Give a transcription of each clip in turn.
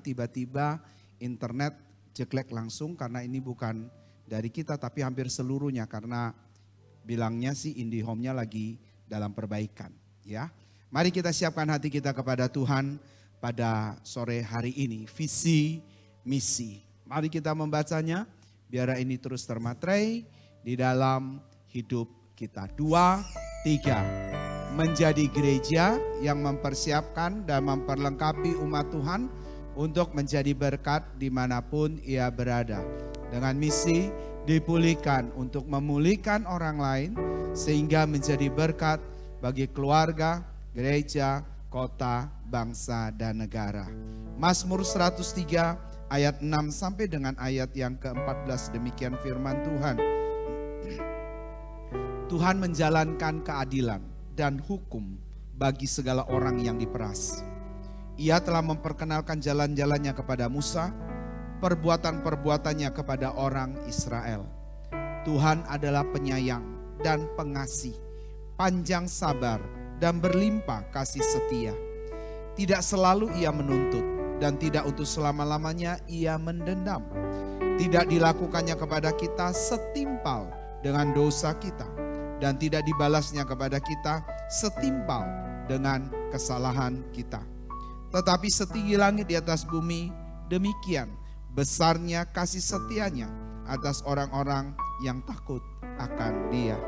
tiba-tiba internet jelek langsung karena ini bukan dari kita tapi hampir seluruhnya karena bilangnya sih IndiHome-nya lagi dalam perbaikan ya. Mari kita siapkan hati kita kepada Tuhan pada sore hari ini. Visi, misi. Mari kita membacanya biar ini terus termaterai di dalam hidup kita. 2, 3. Menjadi gereja yang mempersiapkan dan memperlengkapi umat Tuhan untuk menjadi berkat dimanapun ia berada. Dengan misi dipulihkan untuk memulihkan orang lain sehingga menjadi berkat bagi keluarga, gereja, kota, bangsa, dan negara. Mazmur 103 ayat 6 sampai dengan ayat yang ke-14 demikian firman Tuhan. Tuhan menjalankan keadilan dan hukum bagi segala orang yang diperas. Ia telah memperkenalkan jalan-jalannya kepada Musa, perbuatan-perbuatannya kepada orang Israel. Tuhan adalah penyayang dan pengasih, panjang sabar dan berlimpah kasih setia. Tidak selalu ia menuntut dan tidak untuk selama-lamanya ia mendendam. Tidak dilakukannya kepada kita setimpal dengan dosa kita dan tidak dibalasnya kepada kita setimpal dengan kesalahan kita. Tetapi setinggi langit di atas bumi, demikian besarnya kasih setianya atas orang-orang yang takut akan Dia.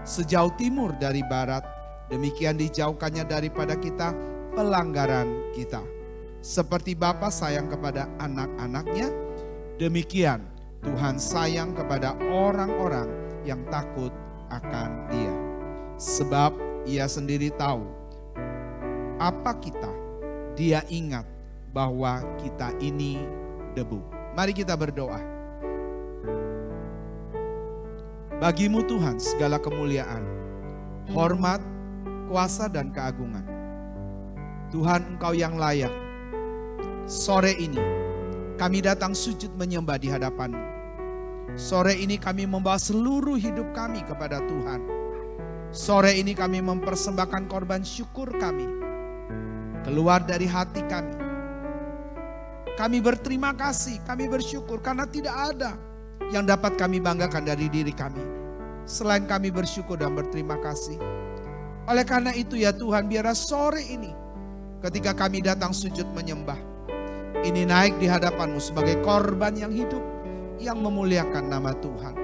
Sejauh timur dari barat, demikian dijauhkannya daripada kita pelanggaran kita. Seperti Bapa sayang kepada anak-anaknya, demikian Tuhan sayang kepada orang-orang yang takut akan Dia. Sebab Ia sendiri tahu apa kita. Dia ingat bahwa kita ini debu. Mari kita berdoa. Bagimu Tuhan segala kemuliaan, hormat, kuasa dan keagungan. Tuhan Engkau yang layak. Sore ini kami datang sujud menyembah di hadapan-Mu. Sore ini kami membawa seluruh hidup kami kepada Tuhan. Sore ini kami mempersembahkan korban syukur kami keluar dari hati kami. Kami berterima kasih, kami bersyukur karena tidak ada yang dapat kami banggakan dari diri kami selain kami bersyukur dan berterima kasih. Oleh karena itu ya Tuhan, biarlah sore ini ketika kami datang sujud menyembah, ini naik di hadapan-Mu sebagai korban yang hidup yang memuliakan nama Tuhan.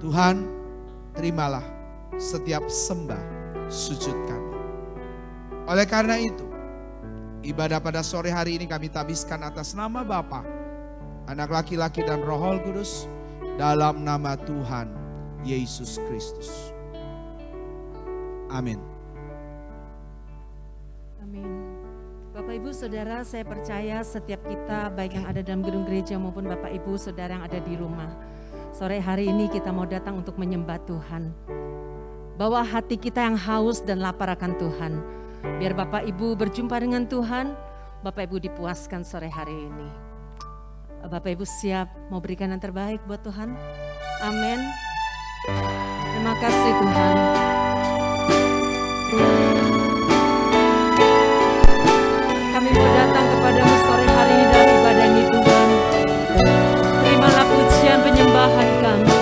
Tuhan, terimalah setiap sembah sujud kami. Oleh karena itu, ibadah pada sore hari ini kami tabiskan atas nama Bapa, Anak laki-laki dan Roh Kudus, dalam nama Tuhan Yesus Kristus. Amin. Amin. Bapak Ibu Saudara, saya percaya setiap kita baik yang ada dalam gedung gereja maupun Bapak Ibu Saudara yang ada di rumah, sore hari ini kita mau datang untuk menyembah Tuhan. Bawa hati kita yang haus dan lapar akan Tuhan. Biar Bapak Ibu berjumpa dengan Tuhan, Bapak Ibu dipuaskan sore hari ini. Bapak Ibu siap mau berikan yang terbaik buat Tuhan? Amin. Terima kasih Tuhan. Kami mau datang kepadamu sore hari ini dalam ibadah ini Tuhan. Terimalah pujian penyembahan kami.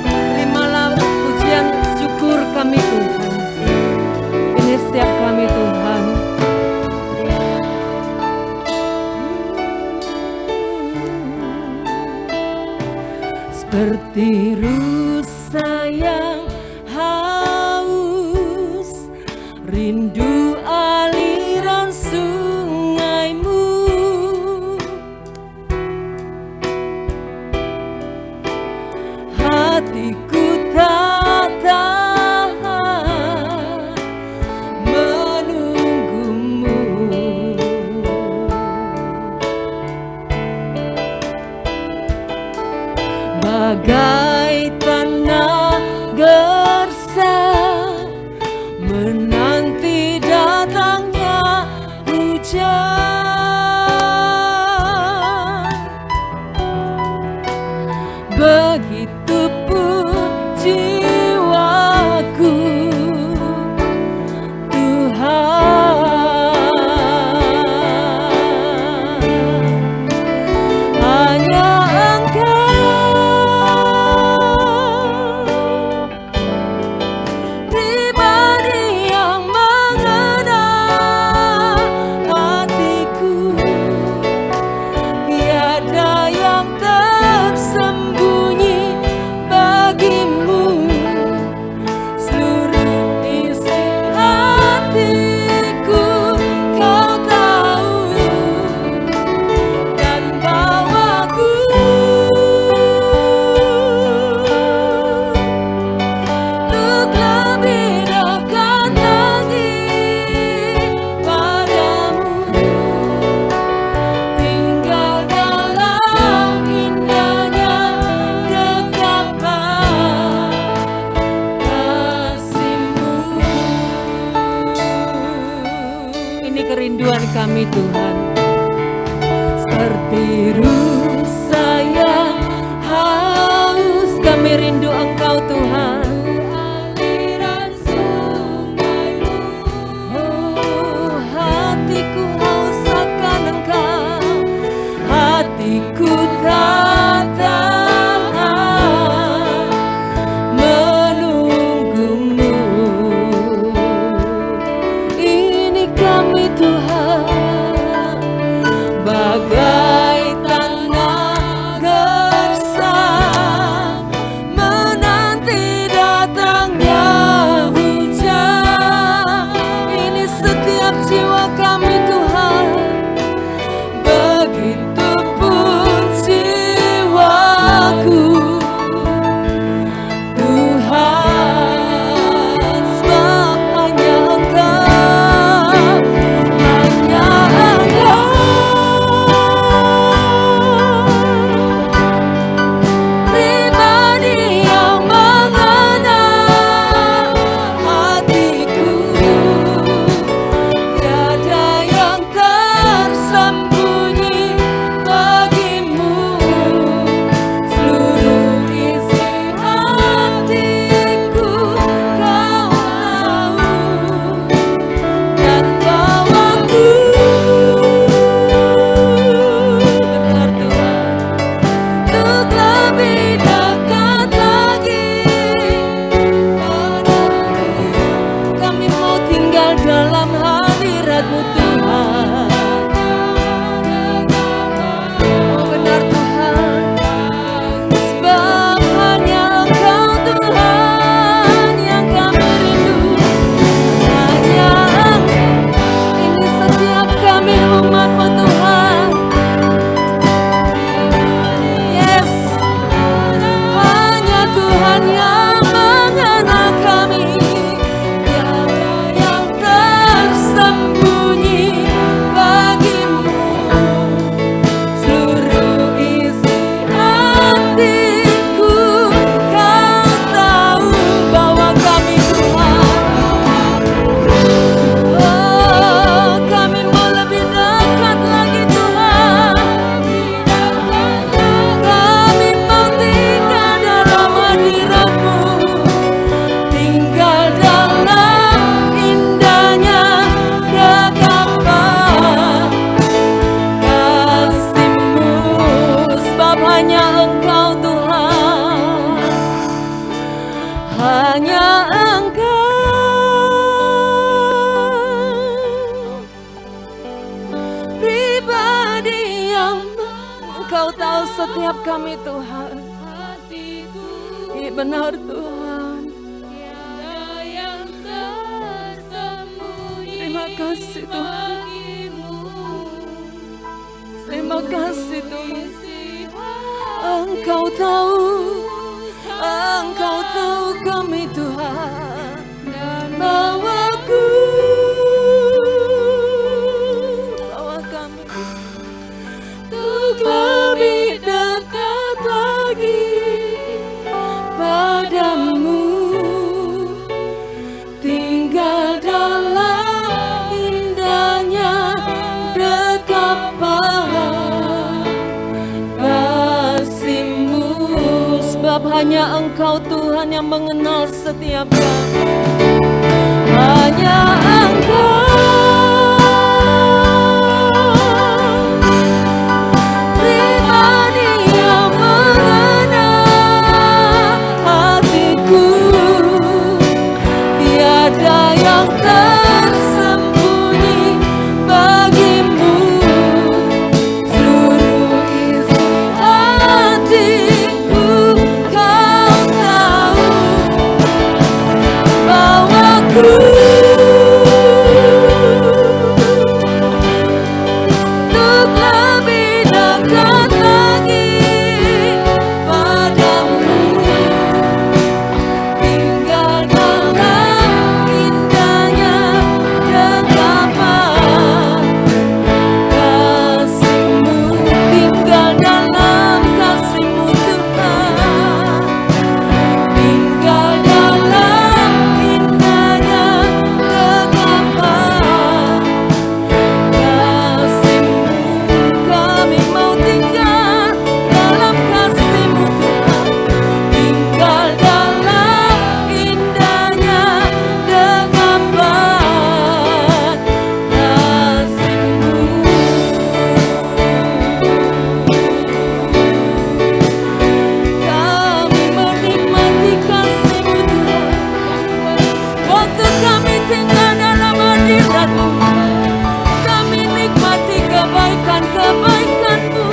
Terimalah pujian syukur kami Tuhan. Ini setiap kami Tuhan. Seperti rusa yang haus, rindu aliran sungai-Mu. Hatiku tak tahan menunggu-Mu. Bagai tanah gersang menanti datangnya hujan. Begitupun jiwaku Tuhan. Engkau tahu setiap kami Tuhan. Iya benar Tuhan. Terima kasih Tuhan. Terima kasih Tuhan. Engkau tahu kami Tuhan. Bawa kami untuk lebih dekat lagi padamu, tinggal dalam indahnya dekapan kasih-Mu. Sebab hanya Engkau Tuhan yang mengenal setiap kami. Hanya Engkau pribadi yang mengenal hatiku. Tiada yang tersembunyi bagi-Mu. Seluruh isi hatiku Kau tahu. Bawaku untuk lebih dekat lagi padamu, tinggal dalam indahnya dekapan kasih-Mu, tinggal dalam kasih-Mu Tuhan, tinggal dalam indahnya dekapan kasih-Mu. Kami mau tinggal dalam kasih-Mu Tuhan, tinggal dalam indahnya dekapan kasih-Mu. Kami menikmati kasih-Mu Tuhan. Waktu kami tinggal dalam hadirat-Mu, kami nikmati kebaikan-kebaikan-Mu.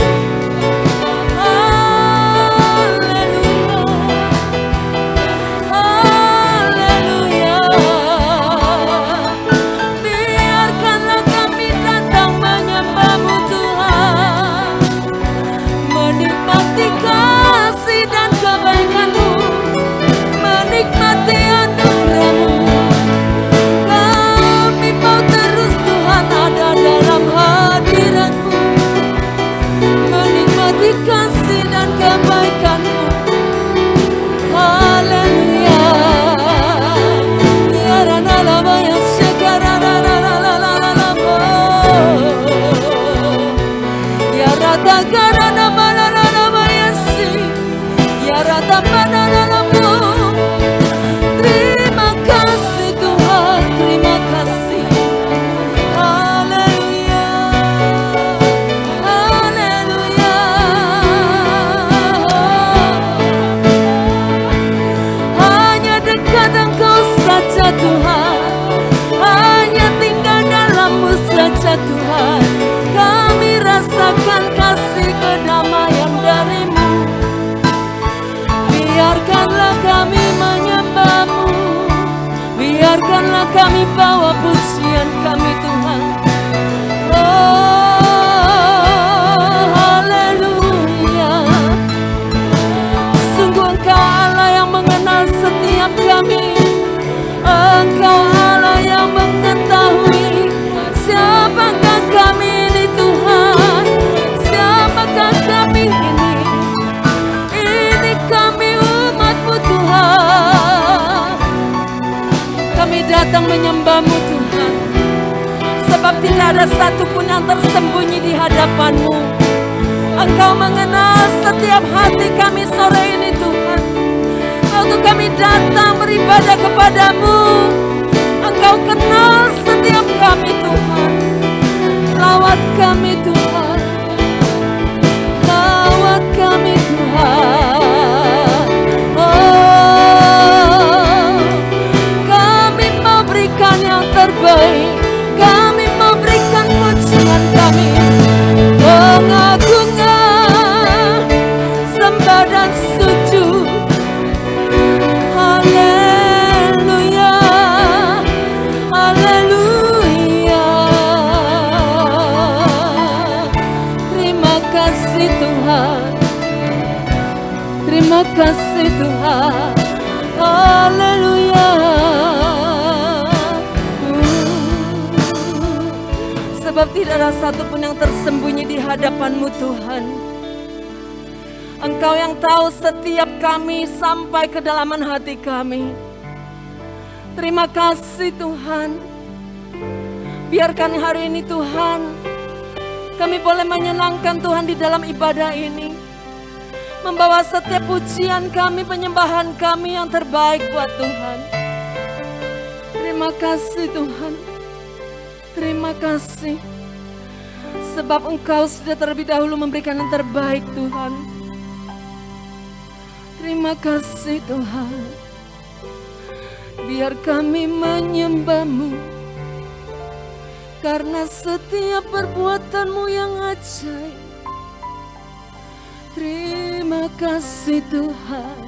Haleluya, haleluya. Biarkanlah kami datang menyembah-Mu Tuhan, menikmati kasih dan kebaikan-Mu, menikmati anugerah-Mu. Kami mau terus Tuhan ada dalam hadirat-Mu, menikmati kasih dan kebaikan-Mu. Haleluya. Ya ranalama ya sekarang-ranalama. Ya ratakarana-mananama ya si. Ya ratamananama. Terima kasih Tuhan, terima kasih. Haleluya, haleluya. Hanya dekat Engkau saja Tuhan, hanya tinggal dalam-Mu saja Tuhan. Kami rasakan kasih kedamaian dari-Mu. Biarkanlah kami menyembah-Mu, biarkanlah kami bawa pujian kami Tuhan. Oh, haleluya. Sungguh Engkau Allah yang mengenal setiap kami. Engkau Allah yang mengetahui siapakah kami ini Tuhan, siapakah kami ini. Ini kami umat-Mu Tuhan. Kami datang menyembah-Mu Tuhan, sebab tidak ada satupun yang tersembunyi di hadapan-Mu. Engkau mengenal setiap hati kami sore ini Tuhan. Waktu kami datang beribadah kepada-Mu, Engkau kenal setiap kami Tuhan. Lawat kami Tuhan, lawat kami Tuhan. Oh, kami mau berikan yang terbaik, kami mau berikan pujian kami, pengagungan kasih Tuhan. Terima kasih Tuhan. Haleluya. Sebab tidak ada satupun yang tersembunyi di hadapan-Mu Tuhan. Engkau yang tahu setiap kami sampai kedalaman hati kami. Terima kasih Tuhan. Biarkan hari ini Tuhan, kami boleh menyenangkan Tuhan di dalam ibadah ini. Membawa setiap pujian kami, penyembahan kami yang terbaik buat Tuhan. Terima kasih Tuhan. Terima kasih. Sebab Engkau sudah terlebih dahulu memberikan yang terbaik Tuhan. Terima kasih Tuhan. Biar kami menyembah-Mu, karena setiap perbuatan-Mu yang ajaib. Terima kasih Tuhan.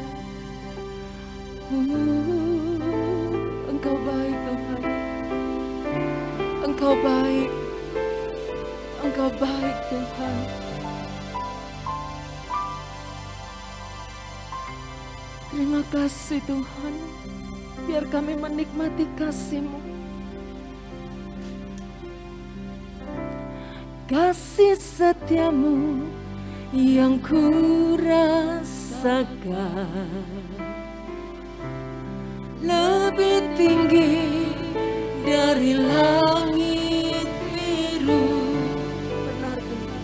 Engkau baik Tuhan. Engkau baik. Engkau baik Tuhan. Terima kasih Tuhan. Biar kami menikmati kasih-Mu. Kasih setia-Mu yang ku rasakan lebih tinggi dari langit biru. Benar Tuhan.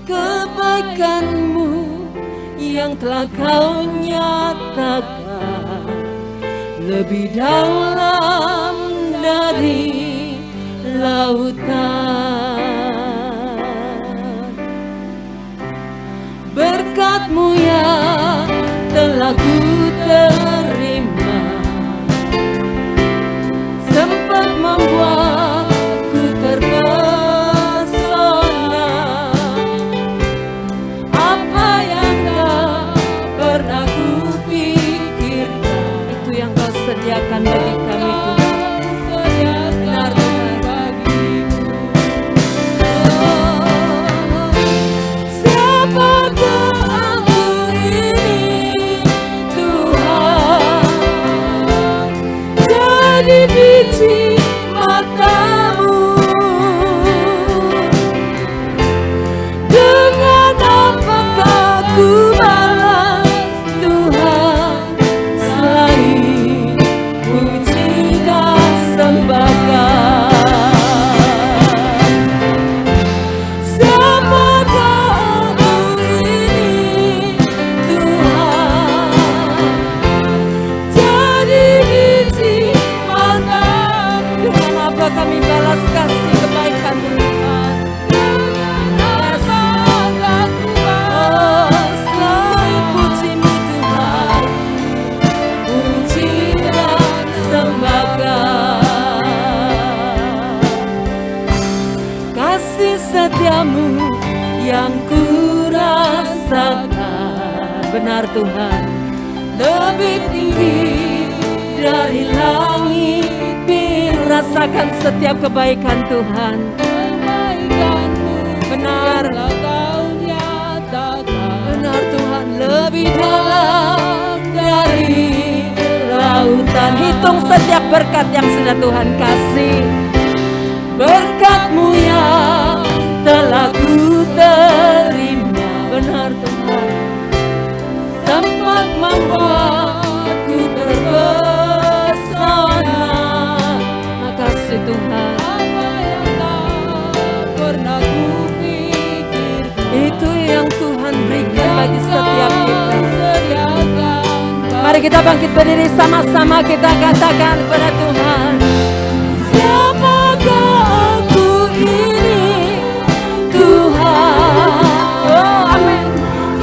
Kebaikan-Mu yang telah Kau nyatakan lebih dalam dari lautan. Berkat-Mu yang telah ku terima sempat membuatku terpesona. Apa yang tak pernah ku pikirkan, itu yang Kau sediakan bagi kami Tuhan. Benar Tuhan. Siapakah aku ini Tuhan, jadi biji mata-Mu. Dengan apakah ku balas Tuhan, selain puji dan sembahkan. Siapakah aku ini Tuhan, jadi biji mata. Dengan apa kami balas kasih kebaikan-Mu Tuhan? Oh, selain puji-Mu Tuhan, puji dan sembahkan. Kasih setia-Mu yang ku rasakan, benar Tuhan, lebih tinggi dari langit biru. Rasakan setiap kebaikan Tuhan. Benar. Benar Tuhan, lebih dalam dari lautan. Hitung setiap berkat yang sudah Tuhan kasih. Berkat-Mu yang telah ku terima. Benar Tuhan, sempat membuatku terpesona. Makasih Tuhan. Itu yang Tuhan berikan bagi setiap kita. Mari kita bangkit berdiri sama-sama, kita katakan kepada Tuhan. Siapakah aku ini Tuhan? Oh amin.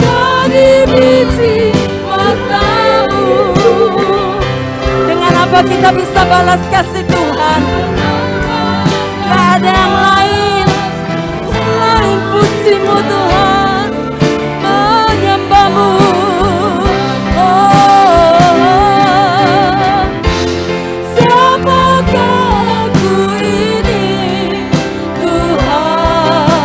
Jadi biji mata-Mu. Dengan apa kita bisa balas kasih Tuhan? Gak ada yang lain selain puji-Mu Tuhan, menyembah-Mu. Siapakah aku ini Tuhan,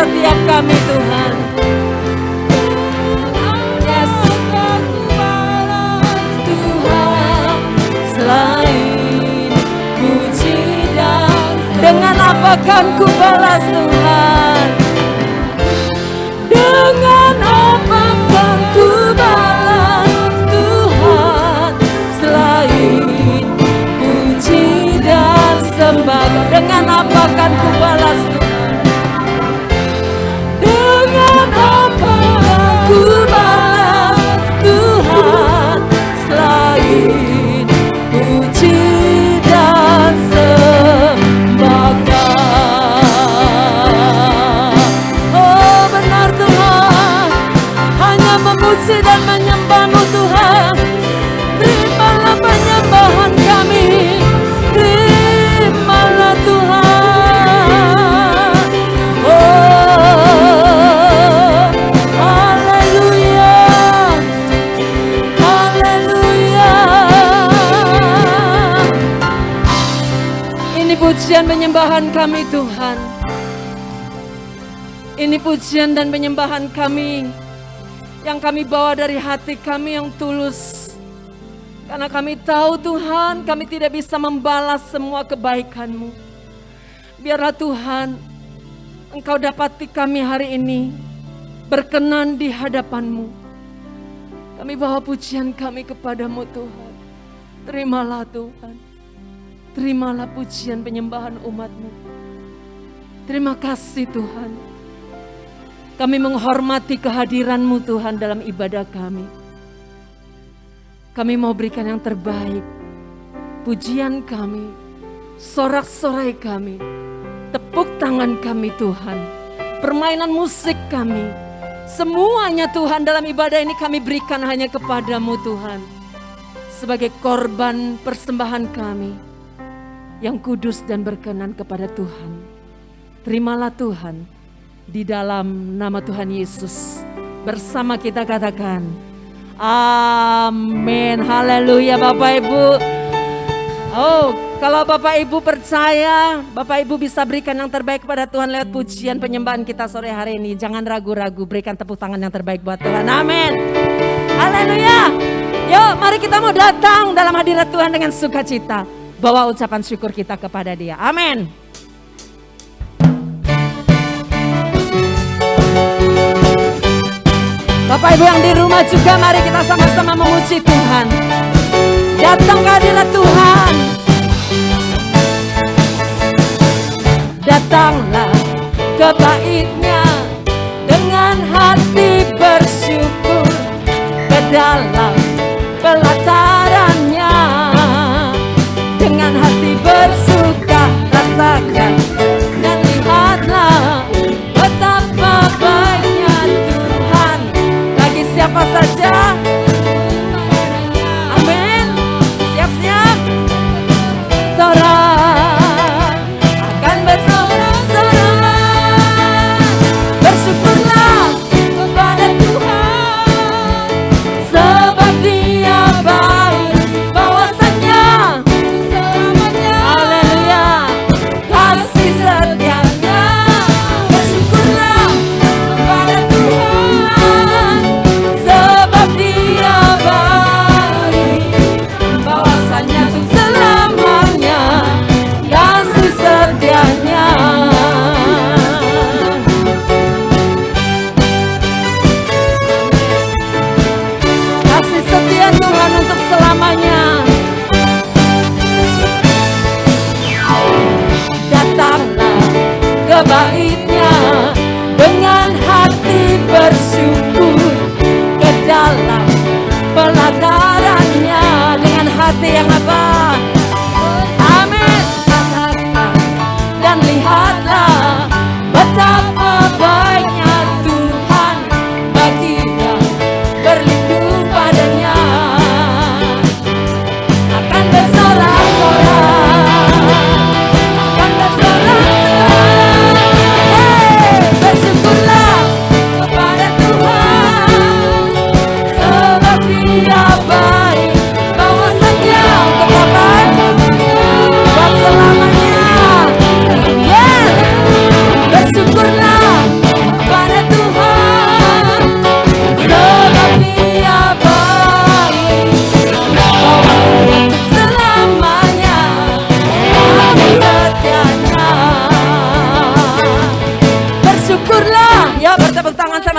setiap kami Tuhan. Yes. Tuhan, selain puji dan dengan apa kan ku balas Tuhan? Dengan apa kan ku balas Tuhan, selain puji dan sembah? Dengan apa kan ku balas Tuhan? Dengan apa kan ku balas Tuhan, selain puji dan sembah? Oh benar Tuhan, hanya memuji dan menyembah-Mu Tuhan. Terimalah penyembahan kami, terimalah Tuhan. Oh haleluya, haleluya. Ini pujian penyembahan kami Tuhan. Ini pujian dan penyembahan kami yang kami bawa dari hati kami yang tulus. Karena kami tahu Tuhan, kami tidak bisa membalas semua kebaikan-Mu. Biarlah Tuhan, Engkau dapati kami hari ini berkenan di hadapan-Mu. Kami bawa pujian kami kepada-Mu Tuhan. Terimalah Tuhan. Terimalah pujian penyembahan umat-Mu. Terima kasih Tuhan. Kami menghormati kehadiran-Mu Tuhan dalam ibadah kami. Kami mau berikan yang terbaik. Pujian kami, sorak-sorai kami, tepuk tangan kami Tuhan, permainan musik kami, semuanya Tuhan dalam ibadah ini kami berikan hanya kepada-Mu Tuhan. Sebagai korban persembahan kami yang kudus dan berkenan kepada Tuhan. Terimalah Tuhan, di dalam nama Tuhan Yesus. Bersama kita katakan, amin, haleluya Bapak Ibu. Oh, kalau Bapak Ibu percaya, Bapak Ibu bisa berikan yang terbaik kepada Tuhan lewat pujian penyembahan kita sore hari ini. Jangan ragu-ragu, berikan tepuk tangan yang terbaik buat Tuhan, amin. Haleluya. Yuk, mari kita mau datang dalam hadirat Tuhan dengan sukacita. Bawa ucapan syukur kita kepada Dia, amin. Bapak Ibu yang di rumah juga, mari kita sama-sama memuji Tuhan. Datang ke hadirat Tuhan. Datanglah ke bait-Nya dengan hati bersyukur, ke dalam pelataran-Nya dengan hati bersuka. Rasakan dan lihatlah betapa baiknya Tuhan bagi siapa saja. Amin. Siap-siap. Sorak akan bersorak-sorak. Bersyukurlah kepada Tuhan sebab Dia baik.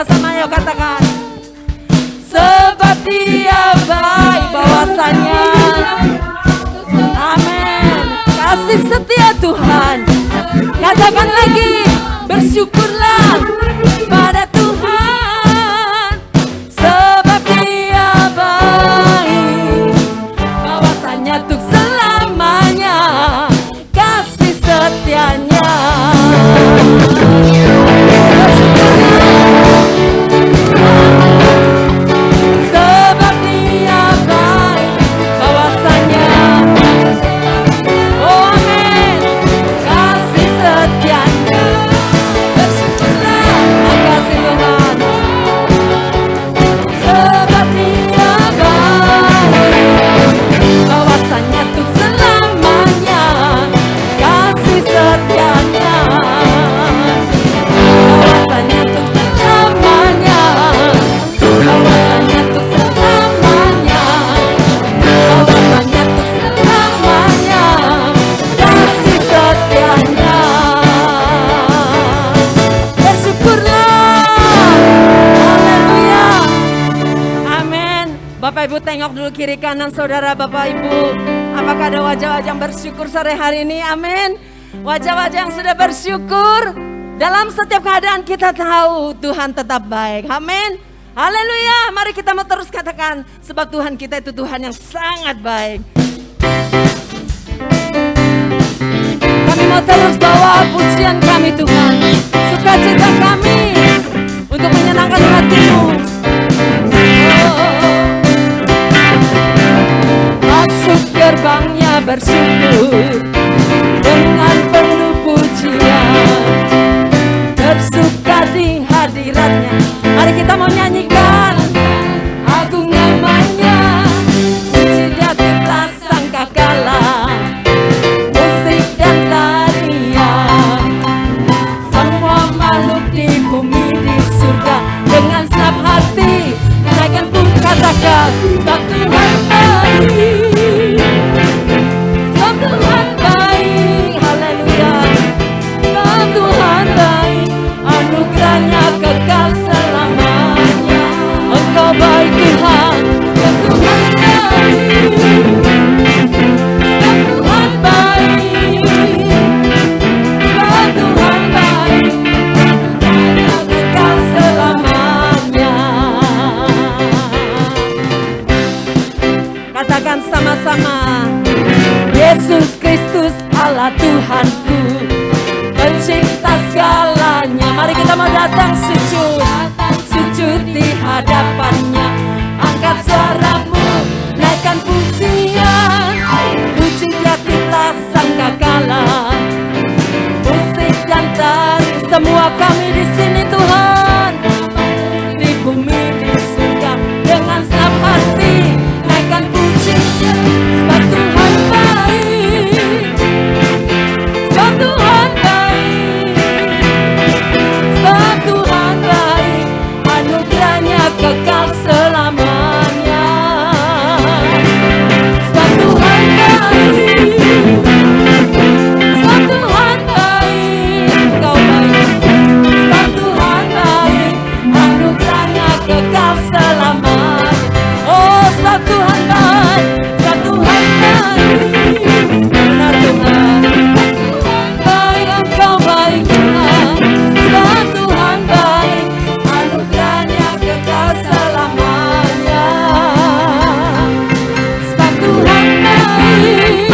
Sama-sama yuk katakan. Sebab Dia baik bahwasanya. Amin. Kasih setia Tuhan. Katakan lagi, bersyukurlah pada Tuhan. Sebab Dia baik bahwasanya untuk selamanya. Kasih setianya. Sebab Dia baik bahwasanya. Oh amin. Kasih setianya. Bersyukurlah kasih Tuhan. Sebab Dia baik bahwasanya untuk selamanya. Kasih setianya. Bahwasanya untuk selamanya. Bahwasanya untuk selamanya. Bahwasanya untuk selamanya. Kasih setianya. Bersyukurlah. Haleluya. Amin. Bapak Ibu tengok dulu kiri kanan saudara Bapak Ibu. Apakah ada wajah-wajah yang bersyukur sore hari ini? Amin. Wajah-wajah yang sudah bersyukur. Dalam setiap keadaan kita tahu Tuhan tetap baik. Amin. Haleluya. Mari kita mau terus katakan. Sebab Tuhan kita itu Tuhan yang sangat baik. Kami mau terus bawa pujian kami Tuhan. Sukacita kami untuk menyenangkan hati-Mu. Masuk gerbangnya bersyukur dengan penuh pujian. Bersuka di hadiratnya. Mari kita mau nyanyikan. Agung namanya. Puji Dia kita sangkakala. Musik dan tarian. Semua makhluk di bumi di surga. Dengan senang hati naikkan pun katakan. Sebab Tuhan baik. Sebab Tuhan baik. Haleluya. Sebab Tuhan baik. Anugerahnya kekal selamanya. Engkau baik Tuhan. Sebab Tuhan baik. Sebab Tuhan baik. Sebab Tuhan baik. Anugerahnya kekal selamanya. Katakan sama-sama. Yesus Kristus Allah Tuhanku, pencipta segalanya. Mari kita mau datang sujud. Sujud di hadapannya. Angkat suaramu, naikkan pujian. Puji Dia kita sangkakala. Musik dan tari semua kami di sini Tuhan. Di bumi di surga dengan senang hati naikkan pujian. Sebab Tuhan baik. Sebab Tuhan baik. Sebab Tuhan baik. Anugerahnya kekal selamanya. Sebab Tuhan baik. Sebab Tuhan baik. Engkau baik. Sebab Tuhan baik. Anugerahnya kekal selamanya. Oh sebab Tuhan baik. Sebab Tuhan baik. Benar Tuhan. Baik Engkau baik Tuhan. Sebab Tuhan baik. Anugerahnya kekal selamanya. Sebab Tuhan baik.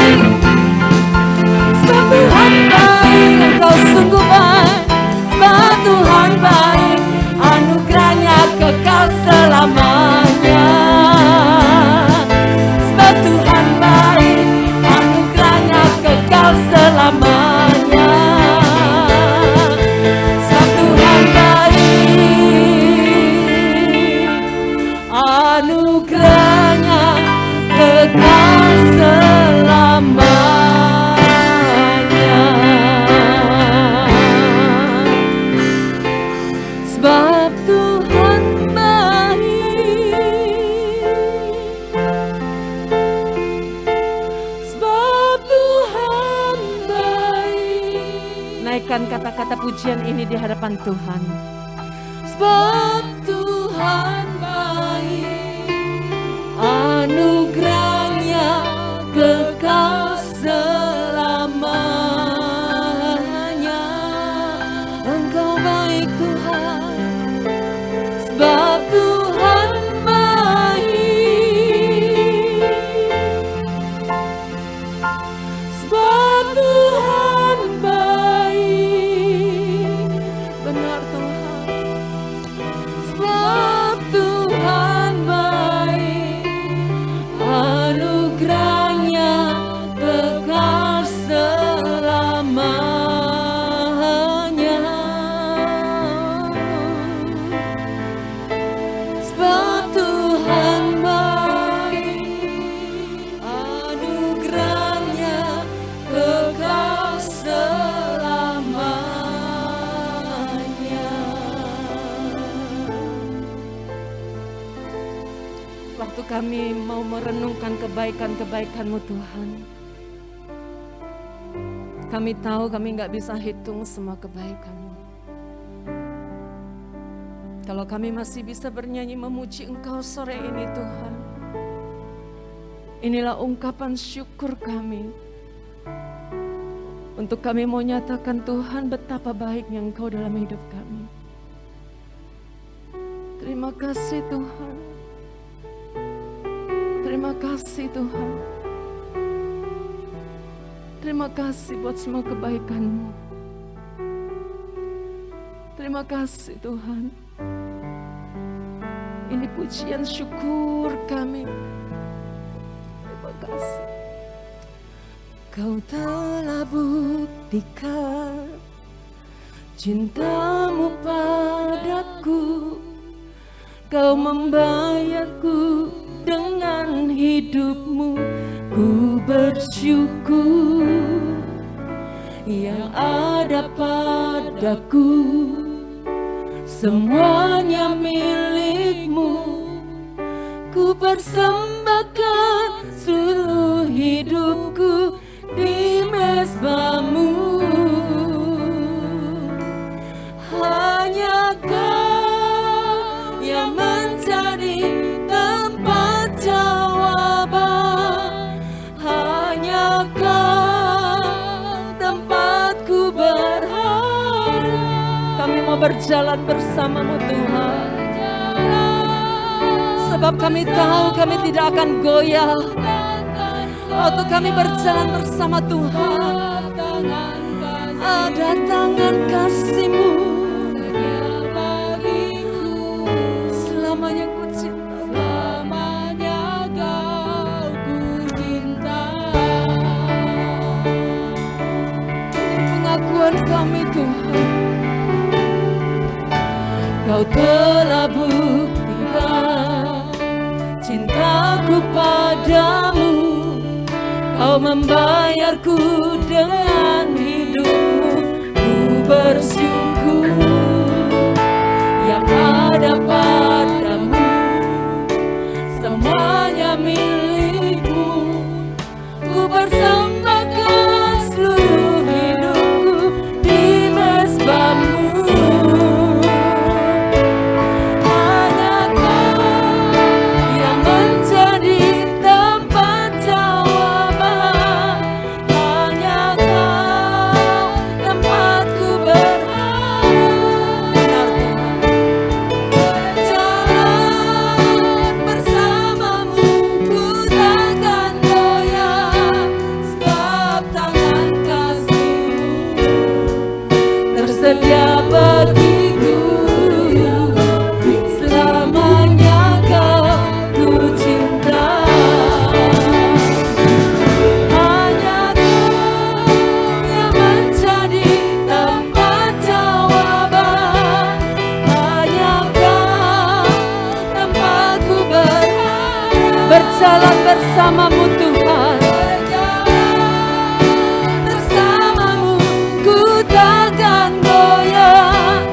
Sebab Tuhan baik. Engkau sungguh baik. Sebab Tuhan baik. Anugerahnya kekal selamanya. Sebab Tuhan baik. Anugerahnya kekal selamanya. Sebab Tuhan baik. Anugerahnya kekal selamanya. Sebab Tuhan baik. Sebab Tuhan baik. Naikkan kata-kata pujian ini di hadapan Tuhan. sebab Tuhan baik, anugerahnya kekal selamanya. Engkau baik Tuhan, sebab Tuhan baik, sebab Tuhan baik. Benar Tuhan, sebab Tuhan baik, anugerahnya kekal selamanya. Sebab Tuhan baik, anugerahnya kekal selamanya. Waktu kami mau merenungkan kebaikan-kebaikan-Mu Tuhan, kami tahu kami nggak bisa hitung semua kebaikan-Mu. Kalau kami masih bisa bernyanyi memuji Engkau sore ini Tuhan, inilah ungkapan syukur kami. Untuk kami mau nyatakan Tuhan betapa baiknya Engkau dalam hidup kami. Terima kasih Tuhan. Terima kasih Tuhan. Terima kasih buat semua kebaikan-Mu. Terima kasih Tuhan. Ini pujian syukur kami. Terima kasih. Kau telah buktikan cinta-Mu padaku. Kau membayarku dengan hidup-Mu. Ku bersyukur yang ada padaku, semuanya milik-Mu. Ku persembahkan seluruh hidupku di mezbah-Mu. Hanya Kau yang menjadi tempat jawaban. Hanya Kau tempatku berharap. Kami mau berjalan bersama-Mu Tuhan, sebab kami tahu kami tidak akan goyah waktu kami berjalan bersama Tuhan. Ada tangan kasih-Mu selamanya ku cinta, selamanya Kau ku cinta. Ini pengakuan kami Tuhan. Kau telah buktikan cintaku padamu. Kau membayarku dengan hidup-Mu. Ku bersyukur yang ada padamu, semuanya milik-Mu. Ku persembahkan seluruh hidupku di mezbah-Mu. Berjalan bersama-Mu Tuhan, bersama-Mu ku takkan goyah.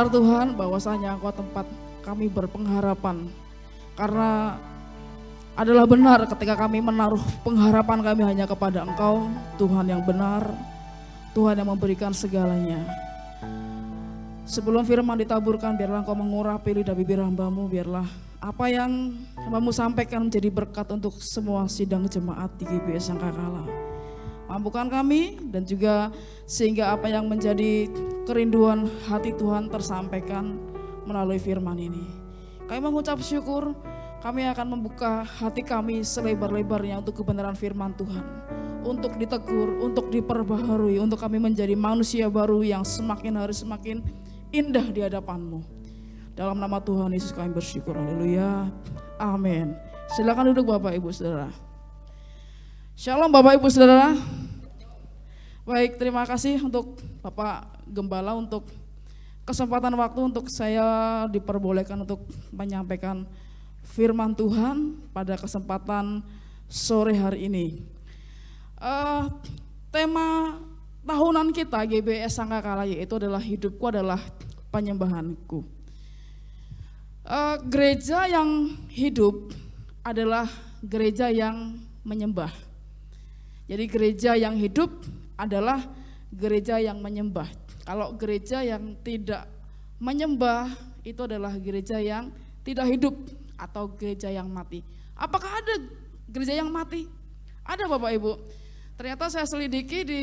benar Tuhan bahwasanya Engkau tempat kami berpengharapan. Karena adalah benar ketika kami menaruh pengharapan kami hanya kepada Engkau, Tuhan yang benar, Tuhan yang memberikan segalanya. Sebelum firman ditaburkan, biarlah Engkau mengurapi lidah bibir hamba-Mu, biarlah apa yang hamba-Mu sampaikan menjadi berkat untuk semua sidang jemaat di GBS Sangkakala. Mampukan kami dan juga sehingga apa yang menjadi kerinduan hati Tuhan tersampaikan melalui firman ini. Kami mengucap syukur. Kami akan membuka hati kami selebar-lebarnya untuk kebenaran firman Tuhan. Untuk ditegur, untuk diperbaharui, untuk kami menjadi manusia baru yang semakin hari semakin indah di hadapan-Mu. Dalam nama Tuhan Yesus kami bersyukur, haleluya, amin. Silakan duduk Bapak Ibu Saudara. Shalom Bapak Ibu Saudara. Baik, terima kasih untuk Bapak Gembala untuk kesempatan waktu untuk saya diperbolehkan untuk menyampaikan firman Tuhan pada kesempatan sore hari ini. Tema tahunan kita GBS Sangkakala yaitu adalah hidupku adalah penyembahanku. Gereja yang hidup adalah gereja yang menyembah. Jadi gereja yang hidup adalah gereja yang menyembah. Kalau gereja yang tidak menyembah itu adalah gereja yang tidak hidup atau gereja yang mati. Apakah ada gereja yang mati? Ada Bapak Ibu. Ternyata saya selidiki di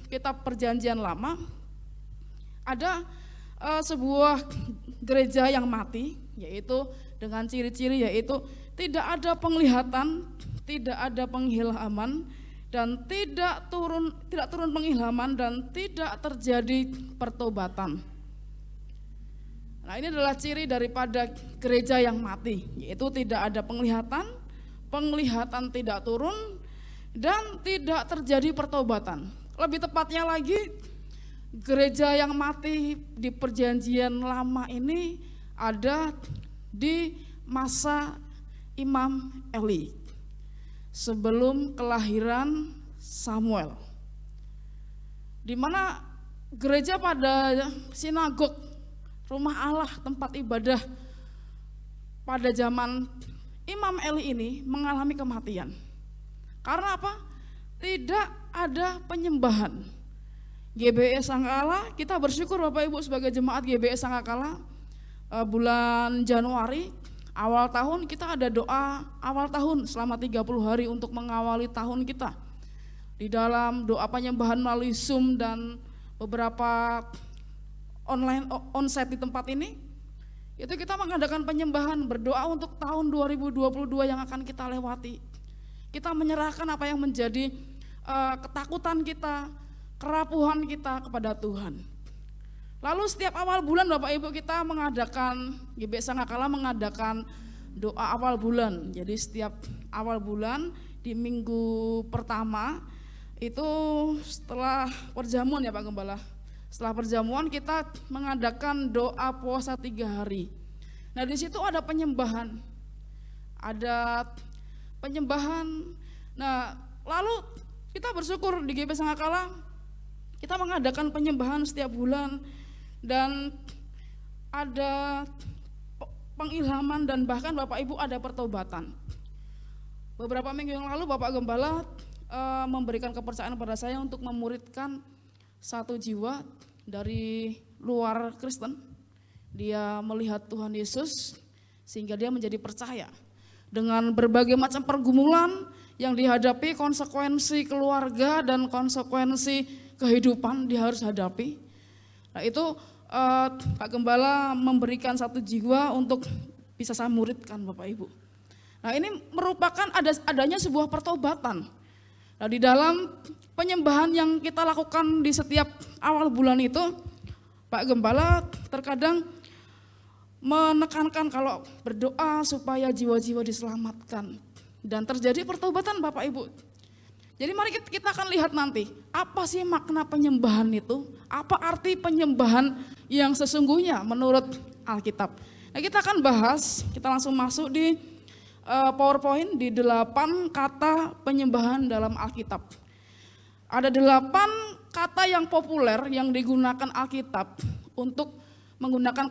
kitab Perjanjian Lama ada sebuah gereja yang mati, yaitu dengan ciri-ciri yaitu tidak ada penglihatan, tidak ada pengilhaman, dan tidak turun pengilhaman dan tidak terjadi pertobatan. Nah, ini adalah ciri daripada gereja yang mati, yaitu tidak ada penglihatan tidak turun, dan tidak terjadi pertobatan. Lebih tepatnya lagi, gereja yang mati di Perjanjian Lama ini ada di masa Imam Eli, sebelum kelahiran Samuel, di mana gereja pada sinagog rumah Allah, tempat ibadah pada zaman Imam Eli ini mengalami kematian. Karena apa? Tidak ada penyembahan. GBS Sangkakala, kita bersyukur Bapak Ibu sebagai jemaat GBS Sangkakala, bulan Januari awal tahun kita ada doa awal tahun selama 30 hari untuk mengawali tahun kita. Di dalam doa penyembahan melalui Zoom dan beberapa online onsite di tempat ini, itu kita mengadakan penyembahan, berdoa untuk tahun 2022 yang akan kita lewati. Kita menyerahkan apa yang menjadi ketakutan kita, kerapuhan kita kepada Tuhan. Lalu setiap awal bulan Bapak Ibu kita mengadakan, GBS Sangkakala mengadakan doa awal bulan. Jadi setiap awal bulan di minggu pertama itu setelah perjamuan ya Pak Gembala. Setelah perjamuan kita mengadakan doa puasa 3 hari. Nah di situ ada penyembahan, Nah lalu kita bersyukur di GBS Sangkakala kita mengadakan penyembahan setiap bulan dan ada pengilhaman dan bahkan Bapak Ibu ada pertobatan. Beberapa minggu yang lalu Bapak Gembala memberikan kepercayaan pada saya untuk memuridkan satu jiwa dari luar Kristen. Dia melihat Tuhan Yesus sehingga dia menjadi percaya. Dengan berbagai macam pergumulan yang dihadapi, konsekuensi keluarga dan konsekuensi kehidupan dia harus hadapi. Nah itu Pak Gembala memberikan satu jiwa untuk bisa saya muridkan Bapak Ibu. Nah ini merupakan adanya sebuah pertobatan. Nah di dalam penyembahan yang kita lakukan di setiap awal bulan itu, Pak Gembala terkadang menekankan kalau berdoa supaya jiwa-jiwa diselamatkan dan terjadi pertobatan Bapak Ibu. Jadi mari kita akan lihat nanti apa sih makna penyembahan itu, apa arti penyembahan yang sesungguhnya menurut Alkitab. Nah kita akan bahas, kita langsung masuk di PowerPoint di 8 kata penyembahan dalam Alkitab. Ada 8 kata yang populer yang digunakan Alkitab untuk menggunakan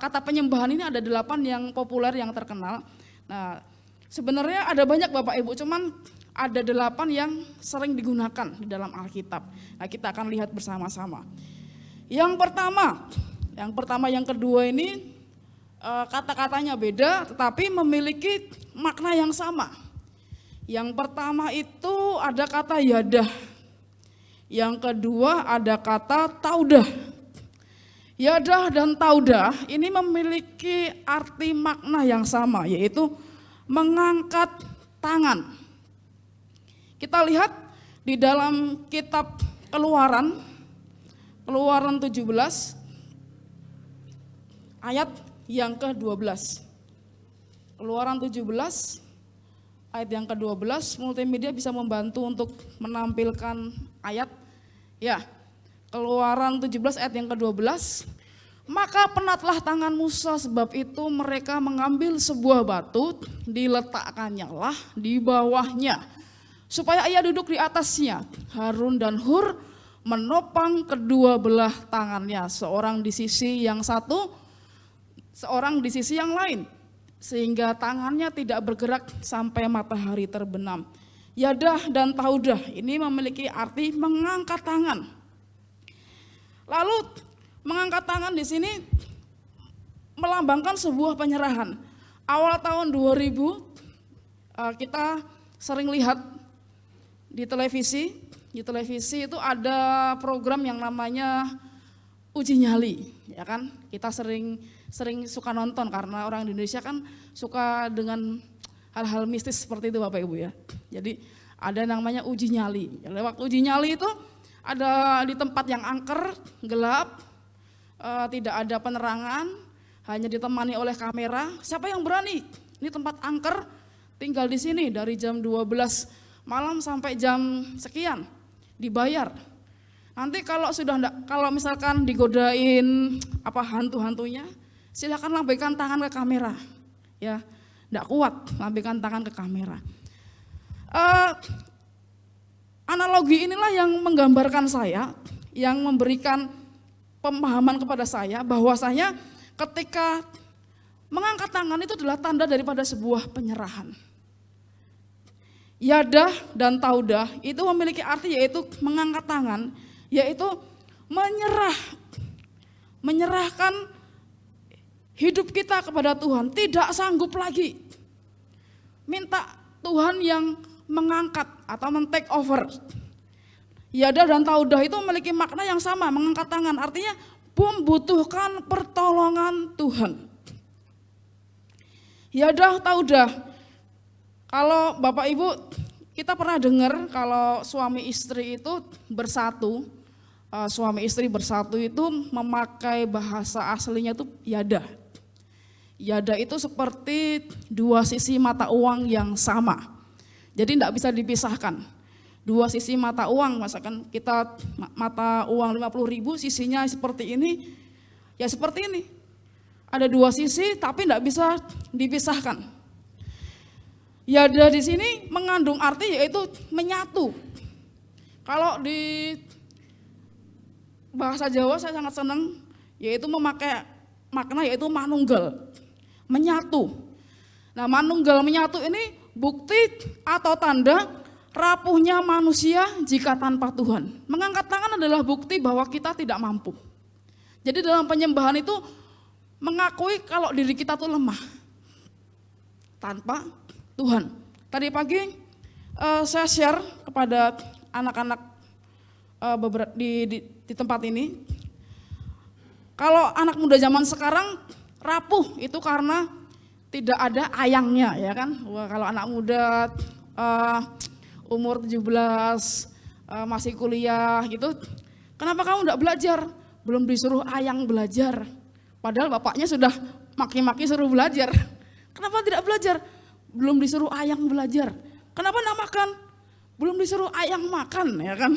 kata penyembahan ini ada 8 yang populer yang terkenal. Nah, sebenarnya ada banyak Bapak Ibu, cuman ada 8 yang sering digunakan di dalam Alkitab. Nah, kita akan lihat bersama-sama. Yang pertama, yang kedua ini kata-katanya beda tetapi memiliki makna yang sama. Yang pertama itu ada kata yadah. Yang kedua ada kata taudah. Yadah dan taudah ini memiliki arti makna yang sama, yaitu mengangkat tangan. Kita lihat di dalam kitab Keluaran 17 ayat yang ke-12. Keluaran 17 ayat yang ke-12, multimedia bisa membantu untuk menampilkan ayat. Ya, Keluaran 17 ayat yang ke-12. Maka penatlah tangan Musa, sebab itu mereka mengambil sebuah batu, diletakkannya lah di bawahnya, supaya ia duduk di atasnya. Harun dan Hur menopang kedua belah tangannya, seorang di sisi yang satu, seorang di sisi yang lain, sehingga tangannya tidak bergerak sampai matahari terbenam. Yadah dan taudah ini memiliki arti mengangkat tangan. Lalu mengangkat tangan di sini melambangkan sebuah penyerahan. Awal tahun 2000 kita sering lihat di televisi. Di televisi itu ada program yang namanya Uji Nyali, ya kan? Kita sering suka nonton karena orang Indonesia kan suka dengan hal-hal mistis seperti itu Bapak Ibu ya. Jadi ada namanya uji nyali. Lewat uji nyali itu ada di tempat yang angker, gelap, tidak ada penerangan, hanya ditemani oleh kamera. Siapa yang berani? Ini tempat angker, tinggal di sini dari jam 12 malam sampai jam sekian, dibayar. Nanti kalau misalkan digodain hantu-hantunya, silakan lambaikan tangan ke kamera. Ya, enggak kuat, lambaikan tangan ke kamera. Analogi inilah yang menggambarkan saya, yang memberikan pemahaman kepada saya bahwasanya ketika mengangkat tangan itu adalah tanda daripada sebuah penyerahan. Yadah dan taudah itu memiliki arti yaitu mengangkat tangan, yaitu menyerahkan hidup kita kepada Tuhan, tidak sanggup lagi. Minta Tuhan yang mengangkat atau men-take over. Yadah dan taudah itu memiliki makna yang sama, mengangkat tangan, artinya membutuhkan pertolongan Tuhan. Yadah, taudah. Kalau Bapak Ibu, kita pernah dengar kalau suami istri itu bersatu, suami istri bersatu itu memakai bahasa aslinya itu yadah. Yadah itu seperti dua sisi mata uang yang sama. Jadi tidak bisa dipisahkan. Dua sisi mata uang, misalkan kita mata uang 50.000 sisinya seperti ini, ya seperti ini. Ada dua sisi tapi tidak bisa dipisahkan. Yadah di sini mengandung arti yaitu menyatu. Kalau di bahasa Jawa saya sangat senang, yaitu memakai makna yaitu manunggal, menyatu. Nah, manunggal menyatu ini bukti atau tanda rapuhnya manusia jika tanpa Tuhan. Mengangkat tangan adalah bukti bahwa kita tidak mampu. Jadi dalam penyembahan itu mengakui kalau diri kita tuh lemah tanpa Tuhan. Tadi pagi saya share kepada anak-anak di tempat ini, kalau anak muda zaman sekarang rapuh itu karena tidak ada ayangnya, ya kan? Wah, kalau anak muda umur 17 masih kuliah gitu, kenapa kamu enggak belajar? Belum disuruh ayang belajar. Padahal bapaknya sudah maki-maki suruh belajar. Kenapa tidak belajar? Belum disuruh ayang belajar. Kenapa enggak makan? Belum disuruh ayang makan, ya kan?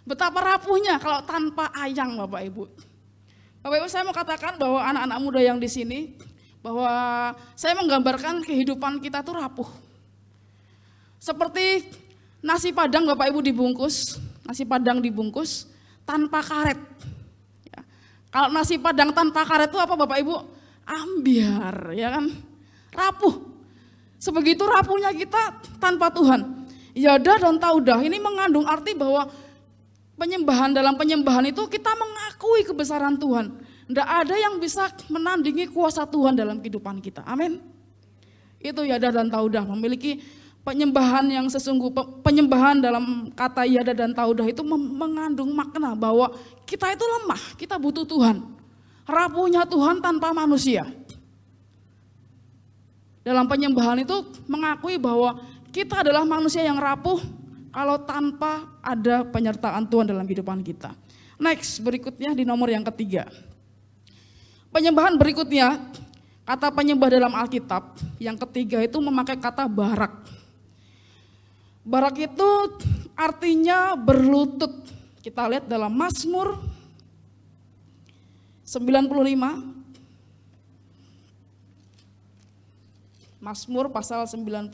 Betapa rapuhnya kalau tanpa ayang, Bapak Ibu. Bapak Ibu, saya mau katakan bahwa anak-anak muda yang di sini, bahwa saya menggambarkan kehidupan kita tuh rapuh. Seperti nasi padang Bapak Ibu dibungkus, nasi padang dibungkus tanpa karet. Ya. Kalau nasi padang tanpa karet itu apa Bapak Ibu? Ambiar, ya kan? Rapuh. Sebegitu rapuhnya kita tanpa Tuhan. Yada dan taudah ini mengandung arti bahwa dalam penyembahan itu kita mengakui kebesaran Tuhan. Tidak ada yang bisa menandingi kuasa Tuhan dalam kehidupan kita. Amin. Itu yada dan taudah, memiliki penyembahan yang penyembahan dalam kata yada dan taudah itu mengandung makna bahwa kita itu lemah, kita butuh Tuhan. Rapuhnya Tuhan tanpa manusia. Dalam penyembahan itu mengakui bahwa kita adalah manusia yang rapuh kalau tanpa ada penyertaan Tuhan dalam kehidupan kita. Next, berikutnya di nomor yang ketiga. Penyembahan berikutnya, kata penyembah dalam Alkitab, yang ketiga itu memakai kata barak. Barak itu artinya berlutut. Kita lihat dalam Mazmur 95. Mazmur pasal 95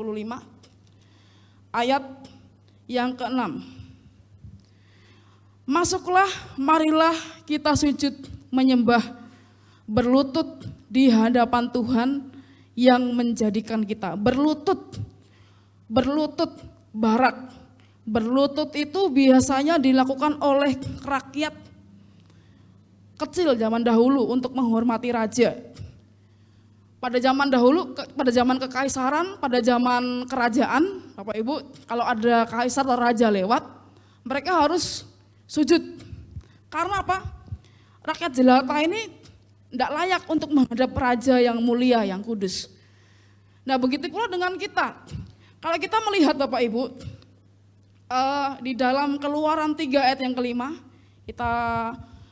ayat yang ke-6. Masuklah, marilah kita sujud menyembah, berlutut di hadapan Tuhan yang menjadikan kita. Berlutut, barak. Berlutut itu biasanya dilakukan oleh rakyat kecil zaman dahulu untuk menghormati raja. Pada zaman dahulu, pada zaman kekaisaran, pada zaman kerajaan, Bapak Ibu, kalau ada kaisar atau raja lewat, mereka harus sujud. Karena apa? Rakyat jelata ini tidak layak untuk menghadap raja yang mulia, yang kudus. Nah, begitu pula dengan kita. Kalau kita melihat Bapak Ibu, di dalam Keluaran 3 ayat yang kelima, kita